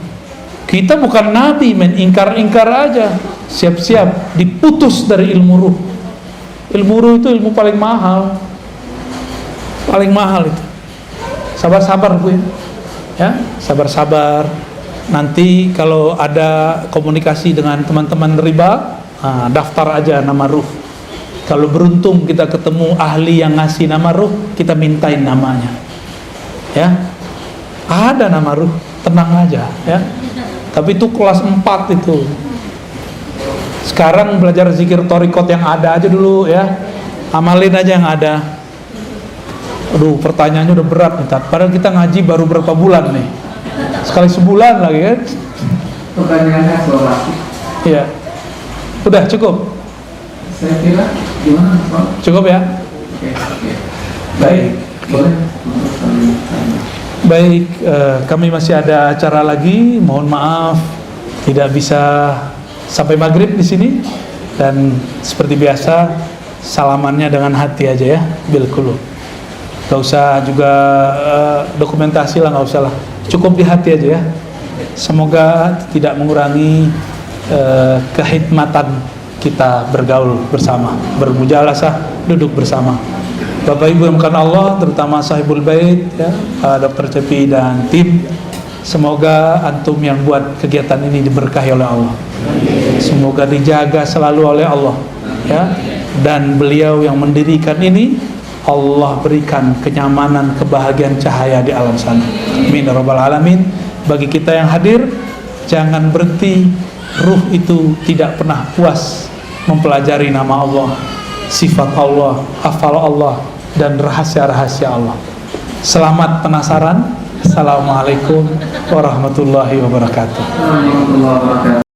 Kita bukan nabi, men ingkar-ingkar aja. Siap-siap diputus dari ilmu ruh. Ilmu ruh itu ilmu paling mahal. Paling mahal itu. Sabar-sabar Bu ya. Sabar-sabar. Nanti kalau ada komunikasi dengan teman-teman riba, daftar aja nama ruh. Kalau beruntung kita ketemu ahli yang ngasih nama ruh, kita mintain namanya. Ya. Ada nama ruh, tenang aja ya. Tapi itu kelas 4 itu. Sekarang belajar zikir thariqat yang ada aja dulu ya. Amalin aja yang ada. Aduh, pertanyaannya udah berat nih, padahal kita ngaji baru berapa bulan nih. Sekali sebulan lagi kan. Pertanyaannya soal Iya. Udah cukup. Saya kira gimana Pak? Cukup ya. Oke. Baik. Boleh. Baik, kami masih ada acara lagi. Mohon maaf tidak bisa sampai maghrib di sini, dan seperti biasa salamannya dengan hati aja ya, bil qulub. Gak usah juga dokumentasi lah, gak usah lah. Cukup di hati aja ya. Semoga tidak mengurangi kehikmatan kita bergaul bersama, bermujalasah, duduk bersama. Bapak Ibu yang bukan Allah, terutama sahibul bait ya, Dr. Cepi dan tim, semoga antum yang buat kegiatan ini diberkahi oleh Allah. Semoga dijaga selalu oleh Allah ya. Dan beliau yang mendirikan ini, Allah berikan kenyamanan, kebahagiaan, cahaya di alam sana. Amin ya rabbal alamin. Bagi kita yang hadir, jangan berhenti. Ruh itu tidak pernah puas mempelajari nama Allah, sifat Allah, hafal Allah, dan rahasia-rahasia Allah. Selamat penasaran. Assalamualaikum warahmatullahi wabarakatuh. Warahmatullahi wabarakatuh.